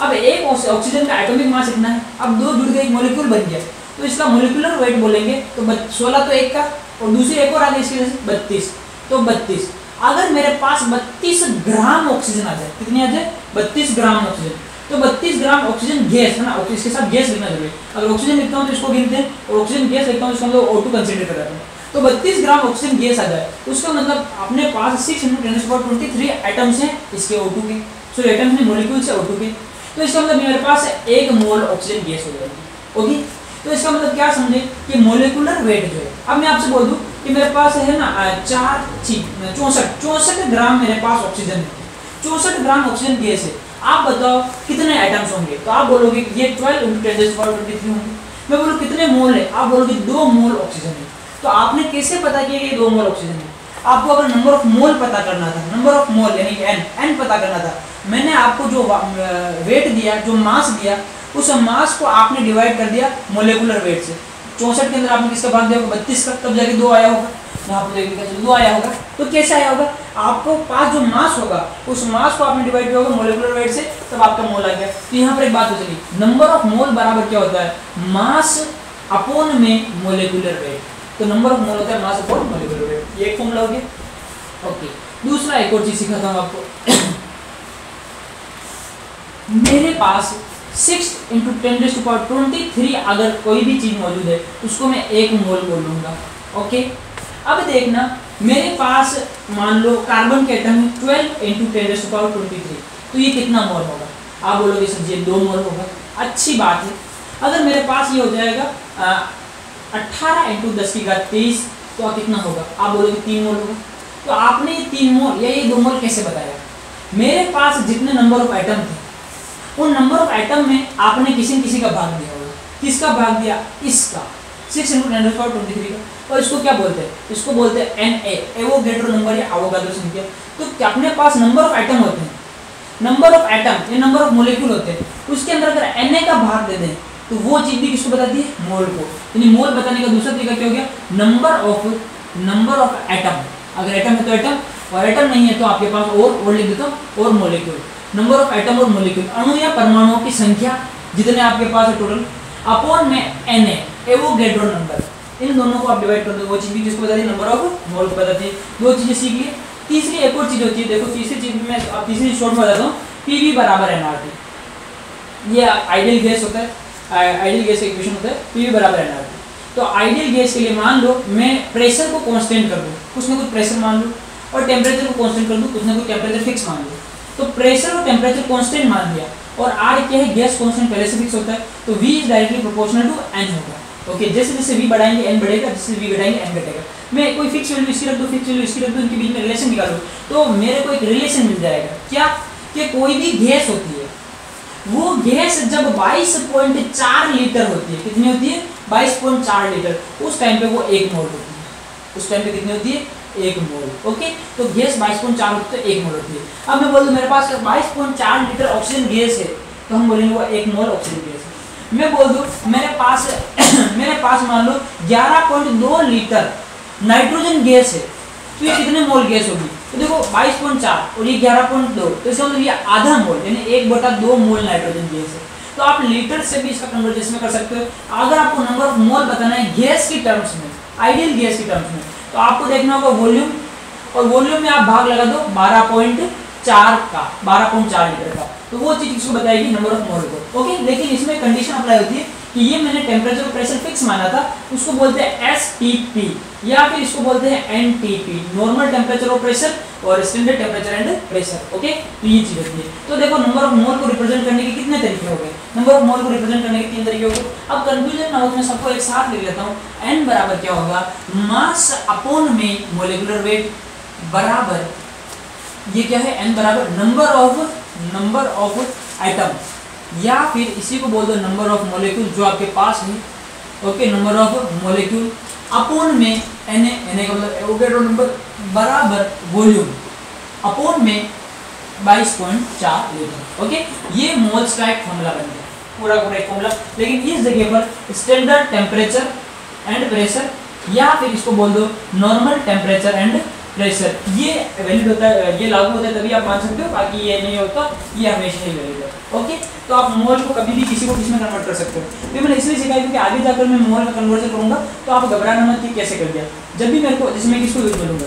अब एक ऑक्सीजन का एटॉमिक मास इतना है, अब दो जुड़ के एक मॉलिक्यूल बन गया, तो इसका मॉलिक्यूलर वेट बोलेंगे तो 16 तो एक का, और दूसरी एक और आ गई इसकी वजह से 32, तो 32। अगर मेरे पास 32 ग्राम ऑक्सीजन आ जाए, कितनी आ जाए, 32 ग्राम ऑक्सीजन, तो 32 ग्राम ऑक्सीजन गैस है ना, इसके साथ गैस लिखना जरूरी है। अगर ऑक्सीजन लिखता हूँ तो इसको गिनते हैं, और ऑक्सीजन गैस लिखता हूँ इसको हम लोग O2 कंसीडर कर रहे हैं। तो 32 ग्राम ऑक्सीजन गैस आ जाए, उसका मतलब अपने पास 6 × 10⁻23 एटम्स हैं इसके O2 के, सो एटम्स में मॉलिक्यूल्स है O2 के, तो इसका मतलब मेरे पास 1 मोल ऑक्सीजन गैस हो जाएगी। ओके, तो इसका मतलब क्या समझे कि मोलिकुलर वेट जो है, अब मैं आपसे बोल दूं कि मेरे पास है ना 64 ग्राम मेरे पास ऑक्सीजन है, 64 ग्राम ऑक्सीजन गैस है, आप बताओ कितने एटम्स होंगे, तो आप बोलोगे ये 12 × 10⁻23 होंगे। मैं बोलूँ कितने मोल है, आप बोलोगे 2 मोल ऑक्सीजन है। तो आपने कैसे पता किया कि ये 2 मोल ऑक्सीजन है? आपको अगर नंबर ऑफ मोल पता करना था, नंबर ऑफ मोल यानी कि एन पता करना था, मैंने आपको जो वेट दिया, जो मास दिया, उस मास को आपने डिवाइड कर दिया मोलिकुलर वेट से। 64 के अंदर आपने किसका भाग दिया होगा, 32 का, तब जाके 2 आया होगा, यहाँ पर देखिएगा 2 आया होगा। तो कैसे आया होगा, आपको पास जो मास होगा उस मास को आपने डिवाइड किया होगा मोलिकुलर वेट से, तब आपका मोल आ गया। तो यहाँ पर एक बात हो चली, नंबर ऑफ मोल बराबर क्या होता है, मास अपॉन में मोलिकुलर वेट। तो नंबर ऑफ मोल होता है मास अपॉन मोलिकुलर वेट, ये एक फॉर्मूला हो गया। ओके, दूसरा एक और चीज सिखाता हूँ आपको। मेरे पास 6 × 10⁻23 अगर कोई भी चीज मौजूद है उसको मैं 1 मोल बोलूंगा। ओके, अब देखना मेरे पास मान लो कार्बन के एटम 12 × 10⁻23, तो ये कितना मोल होगा? आप बोलोगे सर जी 2 मोल होगा, अच्छी बात है। अगर मेरे पास ये हो जाएगा 18 × 10⁻23, तो कितना होगा? आप बोलोगे 3 मोल होगा। तो आपने ये 3 मोल या ये 2 मोल कैसे बताया? मेरे पास जितने नंबर ऑफ एटम थे उन नंबर ऑफ एटम में आपने किसी न किसी का भाग दिया होगा। किसका भाग दिया? इसका, 6 × 10⁻23 का। और इसको क्या बोलते हैं? इसको बोलते हैं Na, एवोगैड्रो नंबर या अवोगाद्रो संख्या। तो अपने पास नंबर ऑफ एटम होते हैं, नंबर ऑफ एटम ये नंबर ऑफ मॉलिक्यूल होते हैं, उसके अंदर अगर Na का भाग दे दें तो वो चीज भी किसको बताती है? मोल को। यानी मोल बताने का दूसरा तरीका क्या हो गया? Number of atom. अगर एटम है तो एटम, और एटम नहीं है तो आपके पास और लिख देता हूं, और मॉलिक्यूल। नंबर ऑफ एटम और मॉलिक्यूल, अणु या परमाणुओं की संख्या जितने आपके पास है टोटल, अपॉन में Na, एवोगैड्रो नंबर। इन दोनों को आप डिवाइड कर दो, वो चीज भी किसको बताती है? नंबर ऑफ मोल को बताती है। 2 चीजें सीख ली। तीसरी एक और चीज होती है, देखो तीसरी चीज में आप तीसरी शॉर्ट में बताता हूँ, Pv बराबर nRT। ये आइडियल गैस होता है, आइडियल गैस का इक्वेशन होता है Pv बराबर nRT। तो आइडियल गैस के लिए मान लो मैं प्रेशर को कांस्टेंट कर दूं, कुछ ना कुछ प्रेशर मान लो, और टेम्परेचर को कांस्टेंट कर दूं, कुछ ना कुछ टेम्परेचर फिक्स मान लो। तो प्रेशर और टेम्परेचर कांस्टेंट मान दिया, और R क्या है? गैस कांस्टेंट पहले से फिक्स होता है, तो V is directly proportional to n होगा। ओके, जैसे जैसे V बढ़ाएंगे n बढ़ेगा, जैसे V घटाएंगे n घटेगा। मैं कोई फिक्स वैल्यू इसकी रख दूं, फिक्स वैल्यू इसकी रख दूं, इनके बीच में रिलेशन निकालूं, तो मेरे को एक रिलेशन मिल जाएगा। क्या? कि कोई भी गैस होती है, वो गैस जब 22.4 लीटर होती है, कितनी होती है? 22.4 लीटर, उस टाइम पे वो 1 मोल होती है। उस टाइम पे कितनी होती है? 1 मोल। ओके, तो गैस 22.4 होती है तो 1 मोल होती है। अब मैं बोल दूं मेरे पास 22.4 लीटर ऑक्सीजन गैस है, तो हम बोलेंगे वो 1 मोल ऑक्सीजन गैस है। मैं बोल दूं मेरे पास मान लो 11.2 लीटर नाइट्रोजन गैस है, तो ये कितने मोल गैस होगी? तो देखो 22.4 और ये 11.2, तो इसका मतलब ये आधा मोल यानी 1/2 मोल नाइट्रोजन गैस है। तो आप लीटर से भी इसका कन्वर्जन कर सकते हो। अगर आपको नंबर ऑफ मोल बताना है गैस की टर्म्स में, आइडियल गैस की टर्म्स में, तो आपको देखना होगा वॉल्यूम, और वॉल्यूम में आप भाग लगा दो 12.4 का, 12.4 लीटर का, तो वो चीज किसको बताएगी? नंबर ऑफ मोल को। ओके, लेकिन इसमें कंडीशन अप्लाई होती है कि ये मैंने टेम्परेचर और प्रेशर फिक्स माना था, उसको बोलते हैं STP, या फिर इसको बोलते हैं NTP, नॉर्मल टेम्परेचर और प्रेशर, और standard temperature and pressure. Okay, तो ये चीज होती है। तो देखो नंबर ऑफ मोल को रिप्रेजेंट करने के कितने तरीके हो गए? नंबर ऑफ मोल को रिप्रेजेंट करने के 3 तरीके हो गए। अब कंफ्यूजन ना हो तो मैं सबको एक साथ लिख लेता हूँ। N बराबर क्या होगा? मास अपॉन में मोलिकुलर वेट बराबर, ये क्या है? N बराबर नंबर ऑफ एटम, या फिर इसी को बोल दो नंबर ऑफ मॉलिक्यूल जो आपके पास है। Okay, number of molecule upon में Na का मतलब एवोगैड्रो नंबर बराबर वॉल्यूम अपॉन में 22.4 लीटर। ओके, ये मोल्स का एक फॉर्मूला बन गया। पूरा पूरा एक फॉर्मूला, लेकिन इस जगह पर स्टैंडर्ड टेम्परेचर एंड प्रेशर या फिर इसको बोल दो नॉर्मल टेम्परेचर एंड प्रेशर, ये वैलिड होता है, ये लागू होता है तभी आप मान सकते हो, बाकी ये नहीं होता, ये हमेशा ही वैलिड है। ओके, तो आप मोल को कभी भी किसी को किसमें कन्वर्ट कर सकते हो। तो मैंने इसलिए सिखाया क्योंकि आगे जाकर मैं मोल में कन्वर्जन करूंगा तो आप घबराना मत कि कैसे कर दिया। जब भी मेरे को, जैसे मैं किसको यूज बोलूंगा,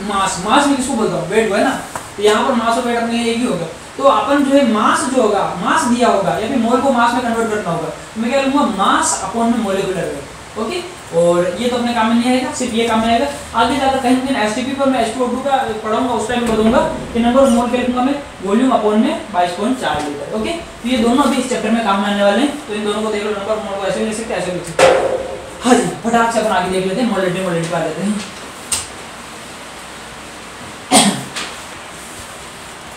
मास, मास में किसको बोलता हूँ, वेट है ना, तो यहाँ पर मास और वेट अपने लिए एक ही होगा। तो अपन जो है मास जो होगा, मास दिया होगा या फिर मोल को मास में कन्वर्ट करना होगा, तो मैं क्या लूंगा, मास अपॉन में मोलिकुलर वेट। ओके, और ये तो अपने काम में नहीं आएगा, सिर्फ ये काम में आएगा। आगे जाकर कहीं दिन एसटीपी पर मैं H2O2 का पढ़ाऊंगा, उस टाइम बताऊंगा कि नंबर ऑफ मोल के लिखूंगा मैं वॉल्यूम अपॉन में 22.4 लीटर। ओके, तो ये दोनों अभी इस चैप्टर में काम में आने वाले हैं, तो इन दोनों को देख लो, नंबर ऑफ मोल को ऐसे भी लिख सकते हैं, ऐसे भी लिख सकते हैं। हाँ जी, फटाक से अपन आगे देख लेते हैं, मोलिटी मोलिटी पा लेते हैं।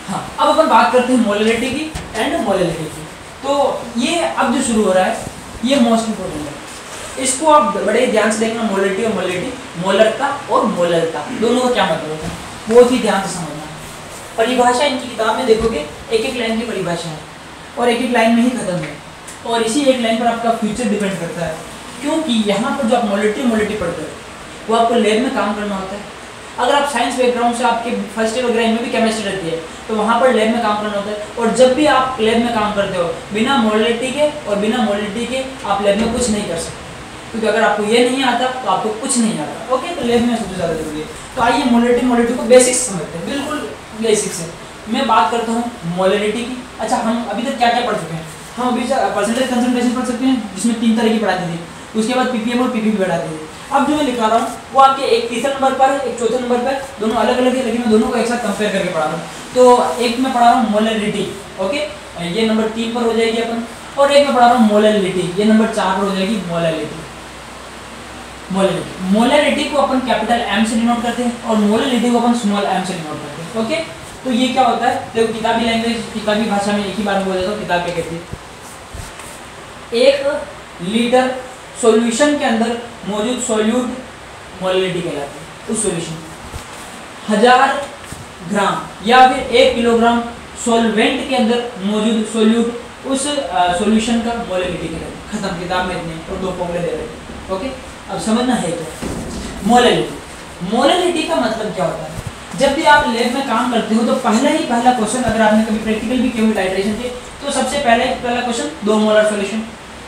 हाँ, अब अपन बात करते हैं मोलिटी की एंड मोलिटी की। तो ये अब जो शुरू हो रहा है ये मोस्ट इंपोर्टेंट है, इसको आप बड़े ध्यान से देखना, मोलिटी और मोलिटी, मोलरता और मोलरता दोनों का क्या मतलब होता है, बहुत ही ध्यान से समझना। परिभाषा इनकी किताब में देखोगे एक एक लाइन की परिभाषा है और एक एक लाइन में ही खत्म है, और इसी एक लाइन पर आपका फ्यूचर डिपेंड करता है, क्योंकि यहाँ पर जो आप मोलिटी मोलिटी पढ़ते हो वो आपको लैब में काम करना होता है। अगर आप साइंस बैकग्राउंड से, आपके फर्स्ट ईयर वगैरह में भी केमिस्ट्री रहती है, तो वहाँ पर लैब में काम करना होता है। और जब भी आप लैब में काम करते हो बिना मोलिटी के और बिना मोलिटी के आप लैब में कुछ नहीं कर सकते, क्योंकि अगर आपको ये नहीं आता तो आपको कुछ नहीं आता। ओके, तो लैब में सबसे ज़्यादा जरूरी है। तो आइए मोलिटी मोलिटी को बेसिक्स समझते हैं, बिल्कुल बेसिक्स है। मैं बात करता हूँ मोलिटी की। अच्छा, हम अभी तक क्या क्या पढ़ चुके हैं, हम अभी परसेंटेज कंसंट्रेशन पढ़ सकते हैं जिसमें 3 तरह की पढ़ाती थी, उसके बाद पीपीएम और पीपी पढ़ाती थी। अब जो मैं लिखा रहा हूँ वो आपके एक तीसरे नंबर पर, एक चौथे नंबर पर, दोनों अलग अलग है, लेकिन मैं दोनों को एक साथ कंपेयर करके पढ़ा रहा हूँ। तो एक में पढ़ा रहा हूँ मोलरिटी, ओके, ये नंबर 3 पर हो जाएगी अपन, और एक में पढ़ा रहा हूँ मोलरिटी, ये नंबर 4 पर हो जाएगी मोलरिटी। मोलरिटी, मोलरिटी को अपन कैपिटल एम से डिनोट करते हैं और मोलरिटी को अपन स्मॉल एम से डिनोट करते हैं। ओके, तो ये क्या होता है, देखो किताबी लैंग्वेज, किताबी भाषा में एक ही बार में बोल देता हूँ, किताब क्या कहती है, 1 लीटर सॉल्यूशन के अंदर मौजूद सॉल्यूट मोलरिटी कहलाती है। उस सॉल्यूशन 1000 ग्राम या फिर 1 किलोग्राम सॉल्वेंट के अंदर मौजूद सॉल्यूट, उस सॉल्यूशन का मोलरिटी कहलाती है। खत्म, किताब में इतने और 2 फॉर्मूले दे रहे हैं। ओके, अब समझना है क्या मोलरिटी। मोलरिटी का मतलब क्या होता है, जब भी आप लैब में काम करते हो तो पहला क्वेश्चन, अगर आपने कभी प्रैक्टिकल भी किया हुआ टाइट्रेशन के, तो सबसे पहला question 2 molar solution,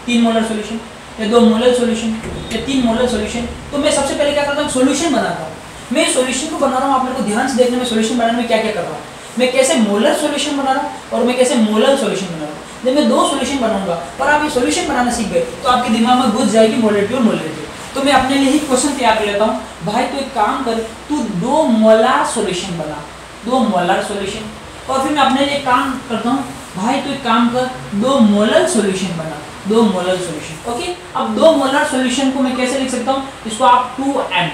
3 molar solution या 2 मोलर सॉल्यूशन या 3 मोलर सॉल्यूशन। तो मैं सबसे पहले क्या करता हूँ, सॉल्यूशन बनाता हूँ। मैं सॉल्यूशन को बना रहा हूँ, आप मेरे को ध्यान से देखने में, सॉल्यूशन बनाने में क्या क्या कर रहा हूँ, मैं कैसे मोलर सॉल्यूशन बना रहा हूँ और मैं कैसे मोलर सॉल्यूशन बना रहा हूँ। जब मैं 2 सॉल्यूशन बनाऊंगा और आप ये सॉल्यूशन बनाना सीख गए तो आपके दिमाग में घुस जाएगी मोलरिटी और मोलरिटी। तो मैं अपने लिए ही क्वेश्चन तैयार कर लेता हूँ, भाई तू एक काम कर, तू 2 मोलार सॉल्यूशन बना, 2 मोलार सॉल्यूशन। और फिर मैं अपने लिए काम करता हूँ, भाई तू एक काम कर, 2 मोलर सॉल्यूशन बना, 2 मोलर सॉल्यूशन। ओके, अब 2 मोलर सॉल्यूशन को मैं कैसे लिख सकता हूँ, इसको आप 2m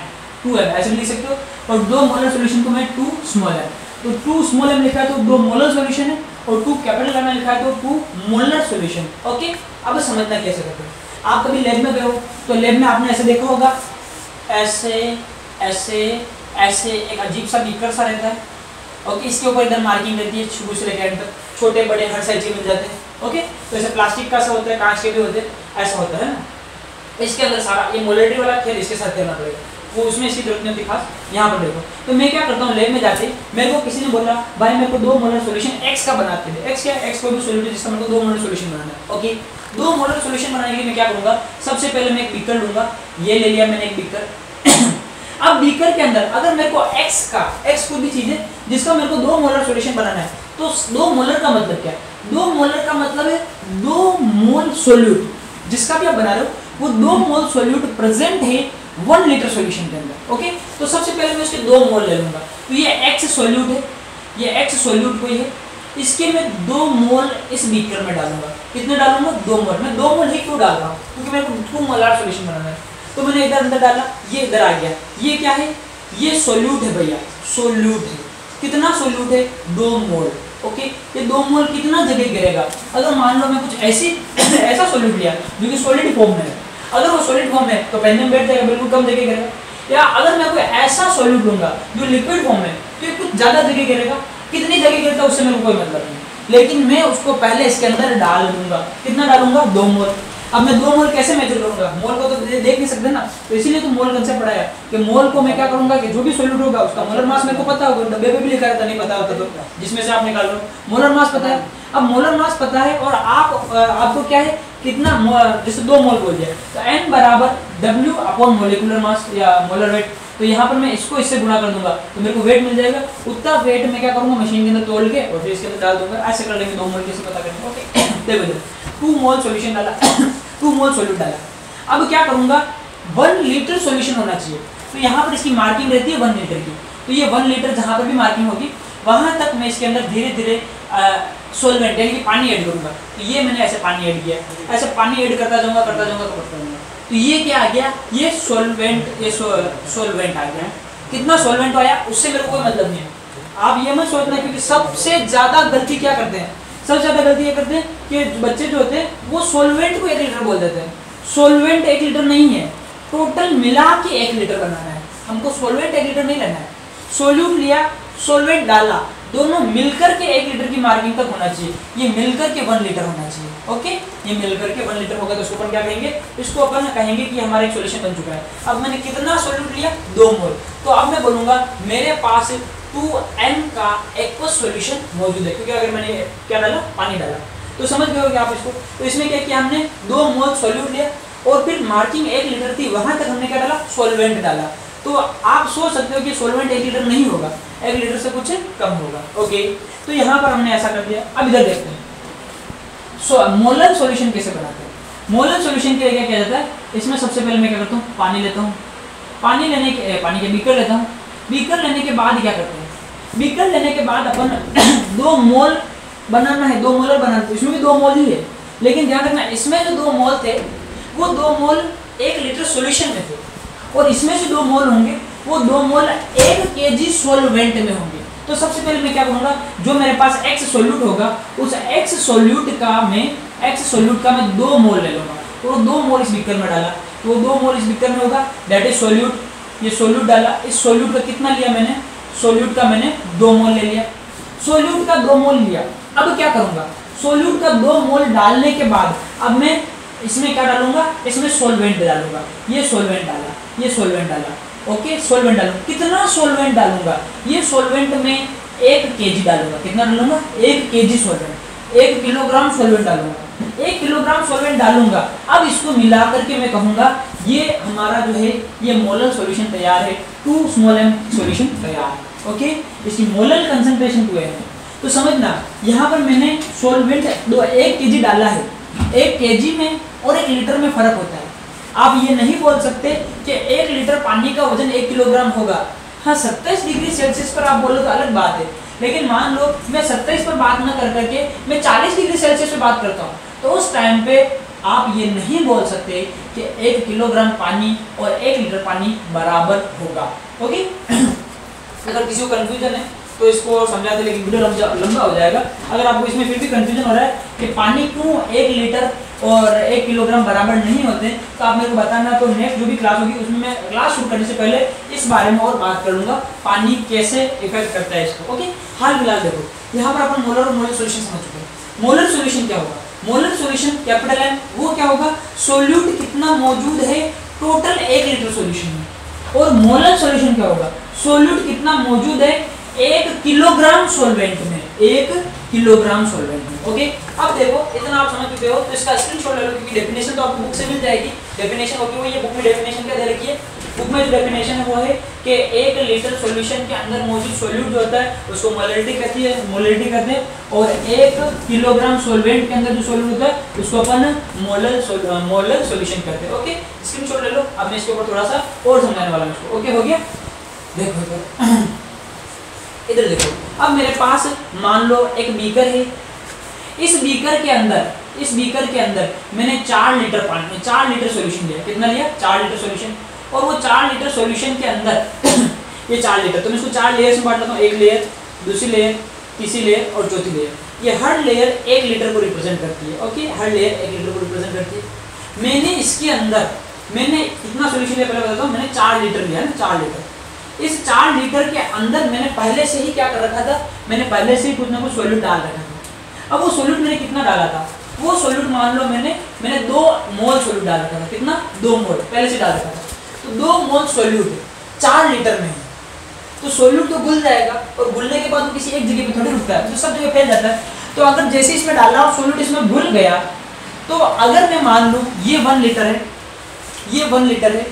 ऐसे लिख सकते हो, और 2 मोलर सॉल्यूशन को मैं 2 स्मॉल m, तो 2 स्मॉल m लिखा है तो 2 मोलर सॉल्यूशन है, और 2 कैपिटल m लिखा है तो 2 मोलर सॉल्यूशन। ओके, अब समझना कैसे करते हैं। आप कभी लैब में गए हो तो लैब में आपने ऐसे देखा होगा, ऐसे ऐसे ऐसे एक अजीब सा बीकर सा रहता है। ओके, इसके ऊपर इधर मार्किंग रहती है शुरू से लेकर एंड तक, छोटे बड़े हर साइज के मिल जाते हैं। ओके, तो ऐसे प्लास्टिक का सा होता है, कांच के भी होते हैं, ऐसा होता है ना। इसके अंदर सारा ये मोलरिटी वाला खेल इसके साथ करना पड़ेगा, वो उसमें इसकी जरूरत नहीं होती खास। यहाँ पर देखो, तो मैं क्या करता हूँ, लैब में जाते मेरे को किसी ने बोला भाई मेरे को 2 मोलर सॉल्यूशन एक्स का बनाते हैं। एक्स क्या, एक्स को भी सॉल्यूट है जिसका मेरे को 2 मोलर सॉल्यूशन बनाना है। ओके, 2 मोलर सॉल्यूशन बनाने के लिए मैं क्या करूँगा, सबसे पहले मैं एक बीकर लूँगा, ये ले लिया मैंने एक बीकर। अब बीकर के अंदर अगर मेरे को एक्स कोई भी चीज़ है जिसका मेरे को 2 मोलर सॉल्यूशन बनाना है, तो 2 मोलर का मतलब क्या है, 2 मोलर का मतलब है 2 मोल सॉल्यूट, जिसका भी आप बना रहे हो वो 2 मोल सॉल्यूट प्रेजेंट है 1 लीटर सॉल्यूशन के अंदर। ओके, तो सबसे पहले मैं उसके 2 मोल ले लूंगा, तो ये एक्स सॉल्यूट है, ये एक्स सॉल्यूट कोई है, इसके मैं 2 मोल इस बीकर में डालूंगा। कितने डालूंगा, 2 मोल। मैं 2 मोल ही क्यों डाल रहा हूँ, क्योंकि मेरे को 2 मोलार सॉल्यूशन बनाना है। तो मैंने इधर अंदर डाला, ये इधर आ गया, ये क्या है, ये सॉल्यूट है भैया, सॉल्यूट है। कितना सॉल्यूट है, 2 मोल। ओके, ये 2 मोल कितना जगह गिरेगा, अगर मान लो मैं कुछ ऐसा सॉल्यूट लिया जो कि सॉलिड फॉर्म में है, अगर वो सॉलिड फॉर्म है तो पेन में बैठ जाएगा, बिल्कुल कम जगह गिरेगा। या अगर मैं कोई ऐसा सॉल्यूट लूंगा जो लिक्विड फॉर्म है तो ये कुछ ज़्यादा जगह गिरेगा, कितनी जगह गिरता है उससे मेरे को कोई मतलब नहीं। लेकिन मैं उसको पहले इसके अंदर डाल दूंगा। कितना डालूंगा? 2 मोल। अब मैं 2 मोल कैसे मेजर करूंगा? मोल को तो देख नहीं सकते ना, तो इसीलिए तो मोल कंसेप्ट पढ़ाया कि मोल को मैं क्या करूंगा कि जो भी सॉल्यूट होगा उसका मोलर मास मेरे को पता होगा, डब्बे पे भी लिखा रहता, नहीं पता होता तो जिसमें से आप निकाल लो। मोलर मास पता है, अब मोलर मास पता है और आपको क्या है कितना, जैसे 2 मोल बोल दिया तो n बराबर W अपॉन मोलिकुलर मास या मोलर वेट। तो यहाँ पर मैं इसको इससे गुणा कर दूंगा तो मेरे को वेट मिल जाएगा। उतना वेट मैं क्या करूंगा, मशीन के अंदर तोड़ के और फिर इसके अंदर डाल दूंगा। ऐसे कर लेंगे 2 मोल कैसे पता करेंगे। ओके देखो 2 मोल सॉल्यूशन डाला 2 मोल सॉल्यूट डाला। अब क्या करूंगा, 1 लीटर सॉल्यूशन होना चाहिए। तो यहाँ पर इसकी मार्किंग रहती है 1 लीटर की, तो ये 1 लीटर जहाँ पर भी मार्किंग होगी वहां तक मैं इसके अंदर धीरे धीरे सोलवेंट यानी कि पानी ऐड करूंगा। तो ये मैंने ऐसे पानी ऐड किया, ऐसे पानी ऐड करता जाऊंगा तो ये क्या आ गया, ये सोलवेंट आ गया। कितना सोलवेंट आया उससे मेरे को कोई मतलब नहीं है, आप ये मत सोचना, क्योंकि सबसे ज्यादा गलती क्या करते हैं, सबसे ज्यादा गलती ये करते हैं कि बच्चे जो होते हैं वो सोलवेंट को 1 लीटर बोल देते हैं। सोलवेंट 1 लीटर नहीं है, टोटल मिला के 1 लीटर बनाना है हमको। सोलवेंट 1 लीटर नहीं लेना है, सोल्यूट लिया सोलवेंट डाला, दोनों मिलकर के 1 लीटर की मार्किंग तक होना चाहिए। ये मिलकर के 1 लीटर होना चाहिए। ओके, ये मिलकर के 1 लीटर होगा तो इसको अपन क्या कहेंगे, इसको अपन कहेंगे कि हमारा एक सॉल्यूशन बन चुका है। अब मैंने कितना सॉल्यूट लिया, 2 मोल। तो अब मैं बोलूंगा मेरे पास 2n का एक्वस सॉल्यूशन मौजूद है, क्योंकि अगर मैंने क्या डाला, पानी डाला। तो समझ गए होगे आप इसको। तो इसमें क्या किया हमने, 2 मोल सॉल्यूट लिया और फिर मार्किंग 1 लीटर थी, वहां तक हमने क्या डाला, सोलवेंट डाला। तो आप सोच सकते हो कि सोलवेंट 1 लीटर नहीं होगा, 1 लीटर से कुछ कम होगा। ओके, तो यहाँ पर हमने ऐसा कर दिया। अब इधर देखते हैं मोलर सॉल्यूशन कैसे बनाते हैं। मोलर सॉल्यूशन के लिए क्या किया जाता है, इसमें सबसे पहले मैं क्या करता हूँ, पानी लेता हूँ, पानी के बीकर लेता हूँ। बीकर लेने के बाद क्या करते हैं, बीकर लेने के बाद अपन 2 मोल बनाना है, 2 मोलर बनाना है, इसमें भी 2 मोल ही है, लेकिन ध्यान रखना इसमें जो 2 मोल थे वो 2 मोल 1 लीटर सॉल्यूशन में थे, और इसमें जो 2 मोल होंगे वो 2 मोल 1 kg सॉल्वेंट में होंगे। तो सबसे पहले मैं क्या करूंगा, जो मेरे पास x सॉल्यूट होगा उस x सॉल्यूट का मैं 2 मोल ले लूंगा, तो 2 मोल इस बीकर में डाला, तो 2 मोल इस बीकर में होगा, दैट इज सॉल्यूट। ये सॉल्यूट डाला, इस सॉल्यूट का कितना लिया मैंने, सॉल्यूट का मैंने 2 मोल ले लिया, सॉल्यूट का 2 मोल लिया। अब क्या करूंगा, सॉल्यूट का 2 मोल डालने के बाद अब मैं इसमें क्या डालूंगा, इसमें सोलवेंट डालूंगा। ये सोलवेंट डाला, ये सोलवेंट डाला। ओके, सोलवेंट डालूंगा। कितना सोलवेंट डालूंगा, ये सोलवेंट में 1 kg डालूंगा। कितना डालूंगा, 1 kg सोलवेंट, 1 किलोग्राम सोलवेंट डालूंगा, 1 किलोग्राम सोलवेंट डालूंगा। अब इसको मिला करके मैं कहूंगा ये हमारा जो है ये मोलर सॉल्यूशन तैयार है, 2 small m सॉल्यूशन तैयार है। ओके, इसकी मोलर कंसंट्रेशन 2 है। तो समझना यहाँ पर मैंने सोलवेंट 1 kg डाला है, 1 kg में और 1 लीटर में फर्क होता है। आप ये नहीं बोल सकते कि 1 लीटर पानी का वजन 1 किलोग्राम होगा। हाँ, 27 डिग्री सेल्सियस पर आप बोलो तो अलग बात है, लेकिन मान लो मैं 27 पर बात ना कर करके मैं 40 डिग्री सेल्सियस पर बात करता हूँ, तो उस टाइम पे आप ये नहीं बोल सकते कि 1 किलोग्राम पानी और 1 लीटर पानी बराबर होगा। ओके, अगर किसी को कंफ्यूजन है तो इसको समझाते, लेकिन वीडियो लंबा हो जाएगा। अगर आपको इसमें फिर भी कंफ्यूजन हो रहा है कि पानी क्यों 1 लीटर और 1 किलोग्राम बराबर नहीं होते, तो आप मेरे को बताना। तो नेक्स्ट जो भी क्लास होगी उसमें मैं क्लास शुरू करने से पहले इस बारे में और बात कर लूँगा, पानी कैसे इफेक्ट करता है इसको। ओके, हाल फिलहाल देखो यहाँ पर अपन मोलर और मोलर सॉल्यूशन समझ चुके हैं। मोलर सॉल्यूशन क्या होगा, मोलर सॉल्यूशन कैपिटल M, वो क्या होगा, सोल्यूट कितना मौजूद है टोटल 1 लीटर सॉल्यूशन में। और मोलर सॉल्यूशन क्या होगा, सोल्यूट कितना मौजूद है 1 किलोग्राम सॉल्वेंट में, 1 किलोग्राम सॉल्वेंट में। ओके, अब देखो इतना आप समझ चुके हो तो इसका स्क्रीनशॉट ले लो, क्योंकि डेफिनेशन तो आपको बुक से मिल जाएगी। डेफिनेशन होगी वो, ये बुक में डेफिनेशन क्या दे रखी है, बुक में जो डेफिनेशन है वो है कि 1 लीटर सॉल्यूशन के अंदर मौजूद सॉल्यूट जो होता है उसको मोलरिटी कहते हैं, और 1 किलोग्राम सॉल्वेंट के अंदर जो सॉल्यूट होता है उसको अपन मोलर सॉल्यूशन कहते हैं। ओके, स्क्रीनशॉट ले लो। अब मैं इसके ऊपर थोड़ा सा और समझाने वाला हूँ इसको। ओके, हो गया। देखो इधर देखो, अब मेरे पास मान लो एक बीकर है, इस बीकर के अंदर मैंने 4 लीटर पानी, 4 लीटर सॉल्यूशन लिया। कितना लिया, 4 लीटर सॉल्यूशन। और वो 4 लीटर सॉल्यूशन के अंदर ये 4 लीटर, तो मैं इसको 4 लेयर्स में बांट लेता हूँ, 1 लेयर, दूसरी लेयर, तीसरी लेयर और चौथी लेयर। ये हर लेयर 1 लीटर को रिप्रेजेंट करती है। ओके, हर लेयर 1 लीटर को रिप्रेजेंट करती है। मैंने इसके अंदर कितना सॉल्यूशन लिया पहले बताता हूँ। मैंने 4 लीटर लिया है ना, 4 लीटर। इस 4 लीटर के अंदर मैंने पहले से ही क्या कर रखा था, मैंने पहले से ही कुछ ना कुछ सॉल्यूट डाल रखा था। अब वो सोल्यूट मैंने कितना डाला था, वो सोल्यूट मान लो मैंने 2 मोल सोल्यूट डाल रखा था, कितना 2 मोल पहले से डाल रखा था। तो 2 मोल सोल्यूट 4 लीटर में है, तो सोल्यूट तो घुल जाएगा और घुलने के बाद वो किसी एक जगह पे थोड़ी रुकता है, तो सब जगह फैल जाता है। तो अगर जैसे इसमें डाला और सोल्यूट इसमें घुल गया, तो अगर मैं मान लूँ ये 1 लीटर है, ये 1 लीटर है,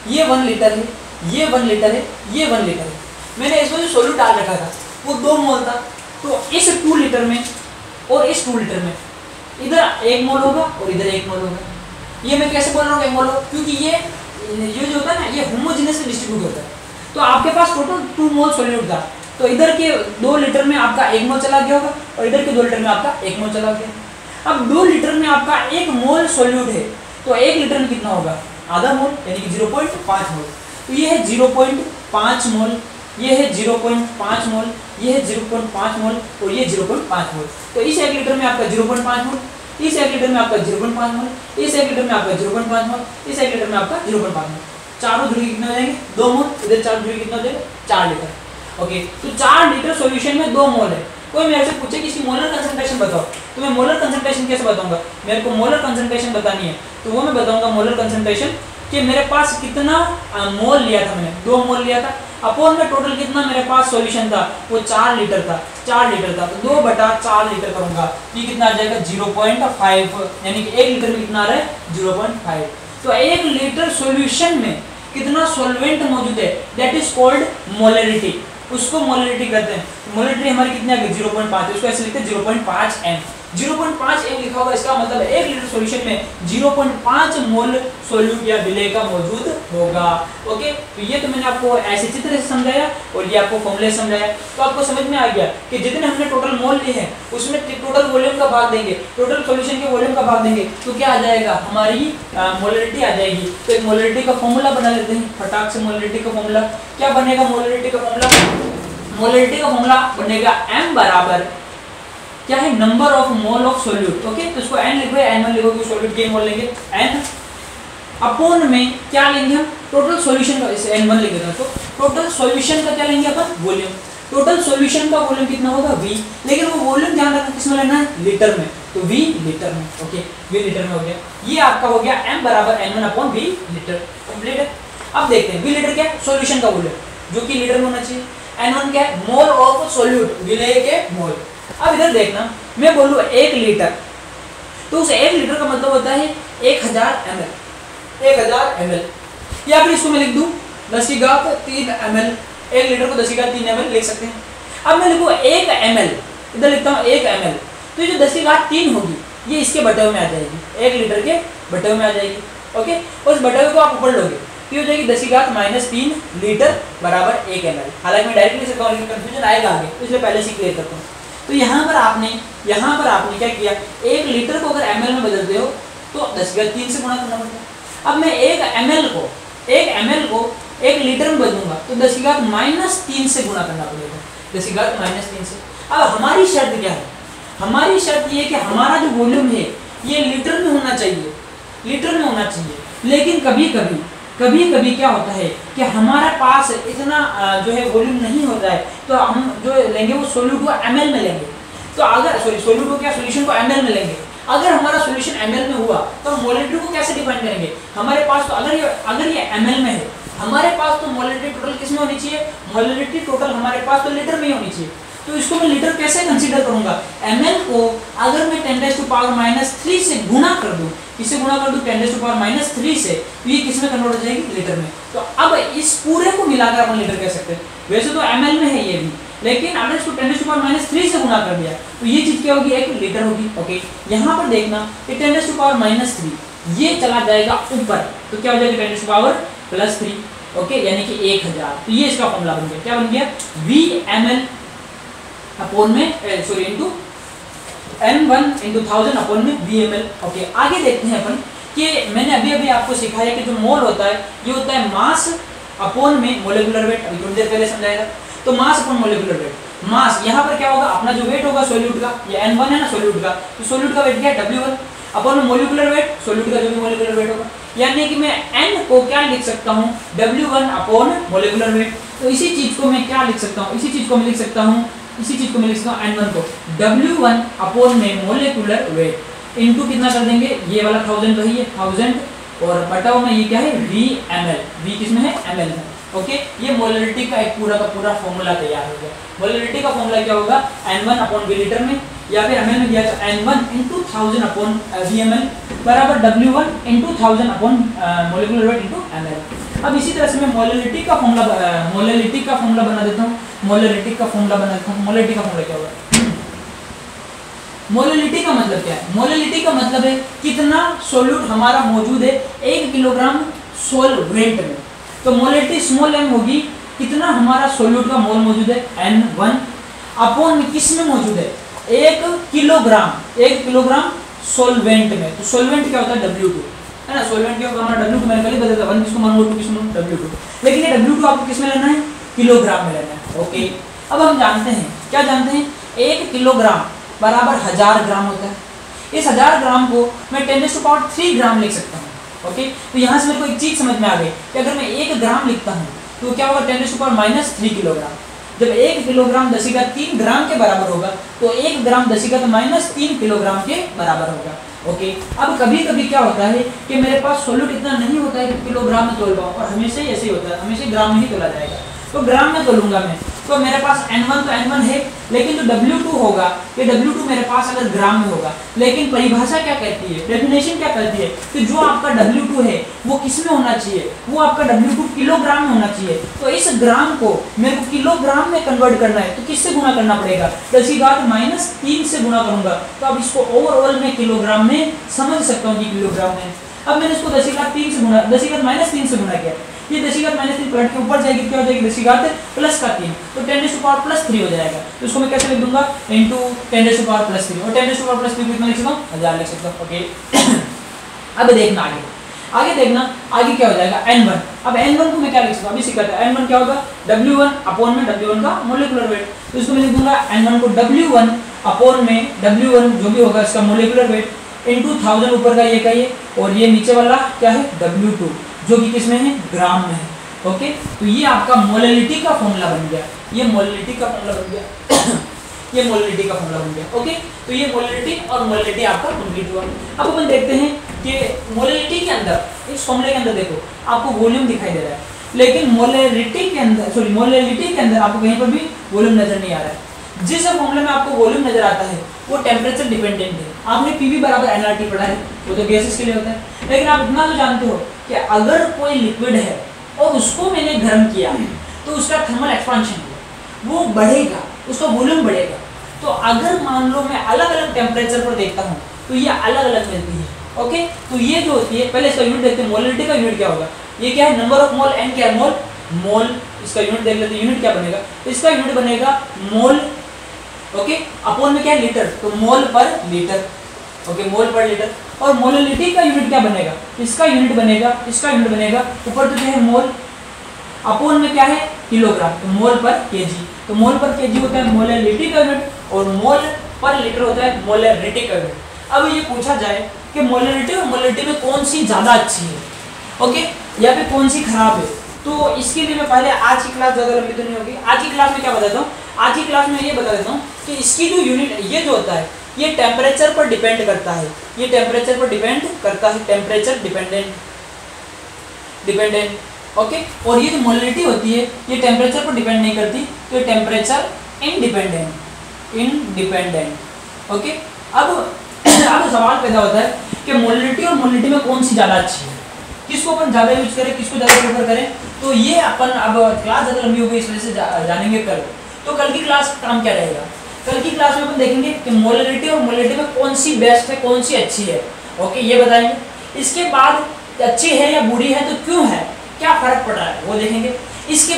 ये 1 लीटर है, ये 1 लीटर है, ये 1 लीटर है, मैंने इसमें जो सोल्यूट डाल रखा था वो 2 मोल था, तो इस 2 लीटर में और इस 2 लीटर में इधर 1 मोल होगा और इधर 1 मोल होगा। ये मैं कैसे बोल रहा हूँ 1 मोल होगा, क्योंकि ये जो होता है ना ये होमोजेनियस डिस्ट्रीब्यूट होता है। तो आपके पास टोटल 2 मोल सोल्यूट था, तो इधर के 2 लीटर में आपका 1 मोल चला गया होगा और इधर के 2 लीटर में आपका 1 मोल चला गया। अब 2 लीटर में आपका 1 मोल सोल्यूट है, तो 1 लीटर में कितना होगा, आधा मोल, यानी कि 0.5 मोल। तो ये है 0.5 मोल, ये है 0.5 मोल, ये है 0.5 मोल और ये 0.5 मोल। तो इस 1 लीटर में आपका 0.5 मोल, इस 1 लीटर में आपका 0.5 मोल, इस 1 लीटर में आपका 0.5 मोल, इस 1 लीटर में आपका 0.5 मोल। चारों जुड़ के कितने हो जाएंगे, 2 मोल, इधर 4 जुड़ के कितना हो जाएगा, 4 लीटर। ओके, तो 4 लीटर सॉल्यूशन में 2 मोल है। कोई मेरे से पूछे कि इसकी मोलर कंसंट्रेशन बताओ, तो मैं मोलर कंसंट्रेशन कैसे बताऊंगा, मेरे को मोलर कंसंट्रेशन बतानी है, तो वो मैं बताऊंगा मोलर कंसंट्रेशन कि मेरे पास कितना मोल लिया था, मैंने 2 मोल लिया था, अपॉन में टोटल कितना मेरे पास सॉल्यूशन था, वो 4 लीटर था, 4 लीटर था, तो 2/4 लीटर करूंगा, ये कितना आ जाएगा 0.5, यानी कि 1 लीटर में कितना आ रहा है 0.5। तो 1 लीटर सॉल्यूशन में कितना सॉल्वेंट मौजूद है, दैट इज कॉल्ड मोलरिटी, उसको मोलरिटी कहते हैं। मोलरिटी हमारी कितनी आ गई 0.5, उसको ऐसे लिखते हैं 0.5 m। 0.5 m लिखा होगा, इसका मतलब 1 लीटर सॉल्यूशन में 0.5 मोल सोल्यूट या विलेय का मौजूद होगा। ओके, तो ये तो मैंने आपको ऐसे चित्र से समझाया और ये आपको फॉर्मूले समझाया, तो आपको समझ में आ गया कि जितने हमने टोटल मोल लिए हैं उसमें टोटल वॉल्यूम का भाग देंगे, टोटल सॉल्यूशन के वॉल्यूम का भाग देंगे, तो क्या आ जाएगा, हमारी मोलरिटी आ जाएगी। तो एक मोलरिटी का फॉर्मूला बना लेते हैं फटाक से। मोलरिटी का फॉर्मूला क्या बनेगा, मोलरिटी का फॉर्मूला, मोलरिटी का फॉर्मूला बनेगा m बराबर क्या है, number of mole of solute. Okay, तो इसको n लिखो, n1 लिखोगे, सोल्यूट के मोल लेंगे n अपॉन में क्या लेंगे हम, टोटल सॉल्यूशन का, इसे n1 लिख देते हैं, तो टोटल सॉल्यूशन का क्या लेंगे अपन, वॉल्यूम। टोटल सॉल्यूशन का वॉल्यूम कितना होगा v, लेकिन वो वॉल्यूम ध्यान रखना किसमें लेना है, लीटर में, तो v लीटर में। ओके, v लीटर में हो गया, ये आपका हो गया m बराबर n1 upon v litre, complete है। अब देखते हैं v लीटर क्या है, सॉल्यूशन का वॉल्यूम जो कि लीटर में होना चाहिए, n1 क्या है, मोल ऑफ सोल्यूट, विलेय के मोल। अब इधर देखना, मैं बोलूँ 1 लीटर, तो उस 1 लीटर का मतलब होता है 1000 ml, 1000 ml, या फिर इसको मैं लिख दूं 10⁻³ ml, 1 लीटर को 10⁻³ ml लिख सकते हैं। अब मैं लिखूँ 1 ml, इधर लिखता हूँ 1 ml, तो जो 10⁻³ होगी ये इसके बटे में आ जाएगी, 1 लीटर के बटे में आ जाएगी। ओके, उस बटे को आप ऊपर लोगे तो हो जाएगी 10⁻³ लीटर बराबर 1 ml। हालांकि मैं डायरेक्ट लिख सकता हूँ, लेकिन कंफ्यूजन आएगा आगे, इसलिए पहले से क्लियर करता हूँ। तो यहाँ पर आपने क्या किया, 1 लीटर को अगर ml में बदलते हो तो 10⁻³ से गुणा करना पड़ता है। अब मैं 1 ml को 1 लीटर में बदलूंगा तो 10⁻³ से गुणा करना पड़ेगा, 10⁻³ से। अब हमारी शर्त क्या है, हमारी शर्त ये कि हमारा जो वॉल्यूम है ये लीटर में होना चाहिए, लीटर में होना चाहिए। लेकिन कभी कभी क्या होता है कि हमारे पास इतना जो है वॉल्यूम नहीं होता है, तो हम जो लेंगे वो सोल्यूट को ml में लेंगे। तो अगर सोल्यूट को क्या, सॉल्यूशन को ml में लेंगे। अगर हमारा सॉल्यूशन ml में हुआ तो हम मोलरिटी को कैसे डिफाइन करेंगे, हमारे पास तो अगर ये ml में है, हमारे पास तो मोलरिटी टोटल किस में होनी चाहिए, मोलरिटी टोटल हमारे पास तो लीटर में ही होनी चाहिए। तो इसको मैं लीटर कैसे कंसीडर करूंगा, ml को अगर मैं 10⁻³ से गुणा कर दूं, किससे गुणा कर दूं, 10⁻³ से, तो ये किस में कन्वर्ट हो जाएगी, लीटर में। तो अब इस पूरे को मिलाकर अपन लीटर कह सकते हैं। वैसे तो ml में है ये भी, लेकिन अगर इसको 10⁻³ से गुणा कर दिया तो ये चीज क्या होगी, 1 लीटर होगी। ओके, यहाँ पर देखना कि 10⁻³ ये चला जाएगा ऊपर, तो क्या हो जाएगा 10⁻+3, ओके, यानी कि 1000। तो ये इसका फॉर्मूला बन गया, क्या बन गया, v ml अपॉन में इनटू n1 × 1000 अपॉन में v ml। ओके, आगे देखते हैं अपन कि मैंने अभी आपको सिखाया कि जो मोल होता है ये होता है मास अपॉन में मोलिकुलर वेट। अभी थोड़ी देर पहले समझाया था, तो मास अपॉन मोलिकुलर वेट। मास यहाँ पर क्या होगा, अपना जो वेट होगा सोल्यूट का, ये n1 है ना सोल्यूट का, तो सोल्यूट का वेट क्या है, w1 अपॉन में मोलिकुलर वेट, सोल्यूट का जो भी मोलिकुलर वेट होगा, यानी कि मैं n को क्या लिख सकता हूँ, w1 अपॉन मोलिकुलर वेट। तो इसी चीज को मैं क्या लिख सकता हूँ, इसी चीज को मैं लिख सकता हूँ इसी चीज को मैं लिख सकता हूँ N1 को W1 अपॉन में मोलिकुलर वेट इनटू कितना कर देंगे, ये वाला 1000 तो है, ये 1000 और बटा में ये क्या है V ml, V किसमें है ml में। ओके, ये मोलरिटी का एक पूरा का पूरा फॉर्मूला तैयार हो गया। मोलरिटी का फॉर्मूला क्या होगा, N1 अपॉन V लीटर में या फिर ml में दिया तो N1 इंटू 1000 अपॉन Vml बराबर W1 into 1000 upon molecular weight into ml। अब इसी तरह से मैं मोलरिटी का फॉर्मूला बना देता हूँ। मोलरिटी का फॉर्मूला क्या होगा, मोलरिटी का मतलब क्या है, मोलरिटी का मतलब है कितना सोल्यूट हमारा मौजूद है 1 किलोग्राम सॉल्वेंट में। तो मोलरिटी स्मॉल m होगी, कितना हमारा सोल्यूट का मोल मौजूद है N1 अपॉन में किस में मौजूद है 1 किलोग्राम सॉल्वेंट में। तो सॉल्वेंट क्या होता है W2 है ना, सॉल्वेंट क्या होगा हमारा W2, मैंने पहले बता दिया 1 किसको मानूंगा 2 किसको मानूंगा W2, लेकिन ये W2 आपको किस में लेना है, किलोग्राम में लेना है। ओके, अब हम जानते हैं, क्या जानते हैं, 1 किलोग्राम बराबर 1000 ग्राम होता है। इस 1000 ग्राम को मैं 10⁻³ ग्राम लिख सकता हूँ। ओके, तो यहाँ से मेरे को एक चीज समझ में आ गई कि अगर मैं 1 ग्राम लिखता हूँ तो क्या होगा 10⁻³ किलोग्राम। जब 1 किलोग्राम 10⁻³ ग्राम के बराबर होगा तो 1 ग्राम 10⁻³ किलोग्राम के बराबर होगा। ओके, अब कभी कभी क्या होता है कि मेरे पास सोल्यूट इतना नहीं होता है कि किलोग्राम में तोल पाऊँ, और हमेशा ऐसे ही होता है, हमेशा ग्राम में ही तोला जाएगा। तो ग्राम में तोलूंगा मैं, तो मेरे पास N1 तो N1 है, लेकिन जो W2 होगा ये W2 मेरे पास अगर ग्राम में होगा, लेकिन परिभाषा क्या कहती है, डेफिनेशन क्या कहती है कि जो आपका W2 है वो किस में होना चाहिए, वो आपका W2 किलोग्राम में होना चाहिए। तो इस ग्राम को मेरे को किलोग्राम में कन्वर्ट करना है तो किससे गुणा करना पड़ेगा, 10⁻³ से गुणा करूंगा। तो अब इसको ओवरऑल में किलोग्राम में समझ सकता हूँ कि किलोग्राम में। अब मैंने इसको 10⁻³ से गुणा 10⁻³ से गुणा किया, ये 10⁻³ पलट के ऊपर जाएगी, क्या हो जाएगी 10⁻+3, तो 10⁻+3 हो जाएगा। तो इसको मैं कैसे लिख दूंगा, इंटू 10⁻+3, और 10⁻+3 को कितना लिख सकता हूँ, 1000 लिख सकता हूँ। ओके, अब देखना आगे देखना आगे क्या हो जाएगा N1। अब N1 को मैं क्या लिख सकता हूँ, अभी सीखा था। N1 क्या होगा, W1 अपॉन में W1 का मोलिकुलर वेट, तो इसको मैं लिख दूंगा N1 को W1 अपॉन में W1 जो भी होगा इसका मोलिकुलर वेट इंटू 1000 ऊपर का ये, और ये नीचे वाला क्या है W2 जो कि किसमें है, ग्राम में है। ओके, तो ये आपका मोलरिटी का फॉर्मूला बन गया, ये मोलरिटी का फॉर्मूला बन गया ये मोलरिटी का फॉर्मूला बन गया। ओके, तो ये मोलरिटी और मोलरिटी आपका कंप्लीट हुआ। अब अपन देखते हैं कि मोलरिटी के अंदर, इस फॉर्मूले के अंदर देखो आपको वॉल्यूम दिखाई दे रहा है, लेकिन मोलरिटी के अंदर आपको कहीं पर भी वॉल्यूम नजर नहीं आ रहा है। जिस फॉर्मूले में आपको वॉल्यूम नजर आता है वो टेम्परेचर डिपेंडेंट है। आपने PV बराबर nRT पढ़ा है, वो तो गैसेस के लिए होता है, लेकिन आप इतना तो जानते हो कि अगर कोई लिक्विड है और उसको मैंने गर्म किया तो उसका थर्मल एक्सपांशन वो बढ़ेगा, उसका वॉल्यूम बढ़ेगा। तो अगर मान लो मैं अलग अलग टेम्परेचर पर देखता हूँ तो ये अलग अलग मिलती है। ओके, तो ये जो होती है, पहले इसका यूनिट देखते हैं, मोलरिटी का यूनिट क्या होगा, ये क्या है, नंबर ऑफ मोल, n क्या है, मोल। इसका यूनिट देख लेते हैं, यूनिट क्या बनेगा, इसका यूनिट बनेगा मोल। ओके, अपॉन में क्या है, लीटर, तो मोल पर लीटर। ओके, मोल पर लीटर। और मोलरिटी का यूनिट क्या बनेगा, इसका यूनिट बनेगा ऊपर तो क्या है मोल, अपॉन में क्या है किलोग्राम, तो मोल पर केजी। तो मोल पर केजी होता है मोलरिटी का यूनिट, और मोल पर लीटर होता है मोलरिटी का यूनिट। अब ये पूछा जाए कि मोलरिटी और मोलरिटी में कौन सी ज़्यादा अच्छी है, ओके, या फिर कौन सी खराब है, तो इसके लिए मैं पहले आज की क्लास ज़्यादा लंबी तो नहीं होगी, आज की क्लास में क्या बताता हूँ, आज की क्लास में ये बता देता हूँ कि इसकी जो यूनिट ये जो होता है ये टेम्परेचर पर डिपेंड करता है, ये टेम्परेचर पर डिपेंड करता है, टेम्परेचर डिपेंडेंट। ओके, और ये जो मोलरिटी होती है ये टेम्परेचर पर डिपेंड नहीं करती, तो ये टेम्परेचर इंडिपेंडेंट। ओके, अब सवाल पैदा होता है कि मोलरिटी और मोलरिटी में कौन सी ज़्यादा अच्छी है, किसको अपन ज़्यादा यूज करें, किसको ज़्यादा प्रेफर करें। तो ये अपन अब क्लास ज़्यादा लंबी होगी इस वजह से जानेंगे कल। तो कल की क्लास काम क्या रहेगा, कल की क्लास में अपन देखेंगे कि मोलरिटी और मोलरिटी में कौन सी बेस्ट है, कौन सी अच्छी है। ओके, ये बताएंगे। इसके बाद अच्छी है या बुरी है तो क्यों है, क्या फर्क पड़ रहा है, वो देखेंगे। इसके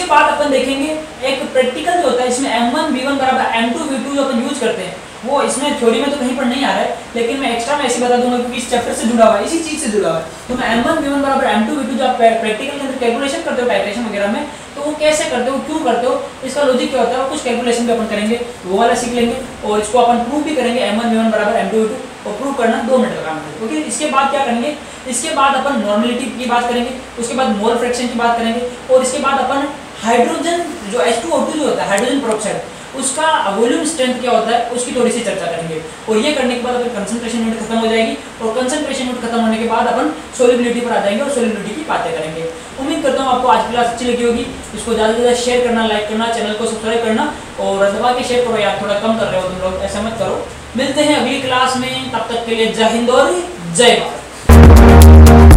बाद अपन देखेंगे एक प्रैक्टिकल जो होता है, इसमें M1V1 बराबर M2V2 जो अपन यूज करते हैं, वो इसमें थ्योरी में तो कहीं पर नहीं आ रहा है, लेकिन मैं एक्स्ट्रा में ऐसे बता दूंगा क्योंकि इस चैप्टर से जुड़ा हुआ है, इसी चीज से जुड़ा हुआ है। तो मैं M1V1 बराबर M2V2 जो आप प्रैक्टिकल के अंदर कैलकुलेशन करते हो टाइट्रेशन वगैरह में, तो वो कैसे करते हो, क्यों करते हो, इसका लॉजिक क्या होता है, कुछ कैलकुलेशन भी अपन करेंगे, वो वाला सीख लेंगे, और इसको अपन प्रूव भी करेंगे M1V1 बराबर M2V2, और प्रूव करना 2 मिनट का काम है। ओके, इसके बाद क्या करेंगे, इसके बाद अपन नॉर्मलिटी की बात करेंगे, उसके बाद मोल फ्रैक्शन की बात करेंगे, और इसके बाद अपन हाइड्रोजन जो H2O2 जो होता है हाइड्रोजन पेरोक्साइड, उसका वॉल्यूम स्ट्रेंथ क्या होता है उसकी थोड़ी सी चर्चा करेंगे। और ये करने के बाद अपन कंसंट्रेशन यूनिट खत्म हो जाएगी, और कंसंट्रेशन यूनिट खत्म होने के बाद अपन सोलिबिलिटी पर आ जाएंगे और सोलिबिलिटी की बातें करेंगे। उम्मीद करता हूँ आपको आज की क्लास अच्छी लगी होगी। इसको ज़्यादा से ज़्यादा शेयर करना, लाइक करना, चैनल को सब्सक्राइब करना और दबा के शेयर करो यार, थोड़ा कम कर रहे हो तुम लोग, ऐसा मत करो। मिलते हैं अगली क्लास में, तब तक के लिए जय हिंद और जय भारत।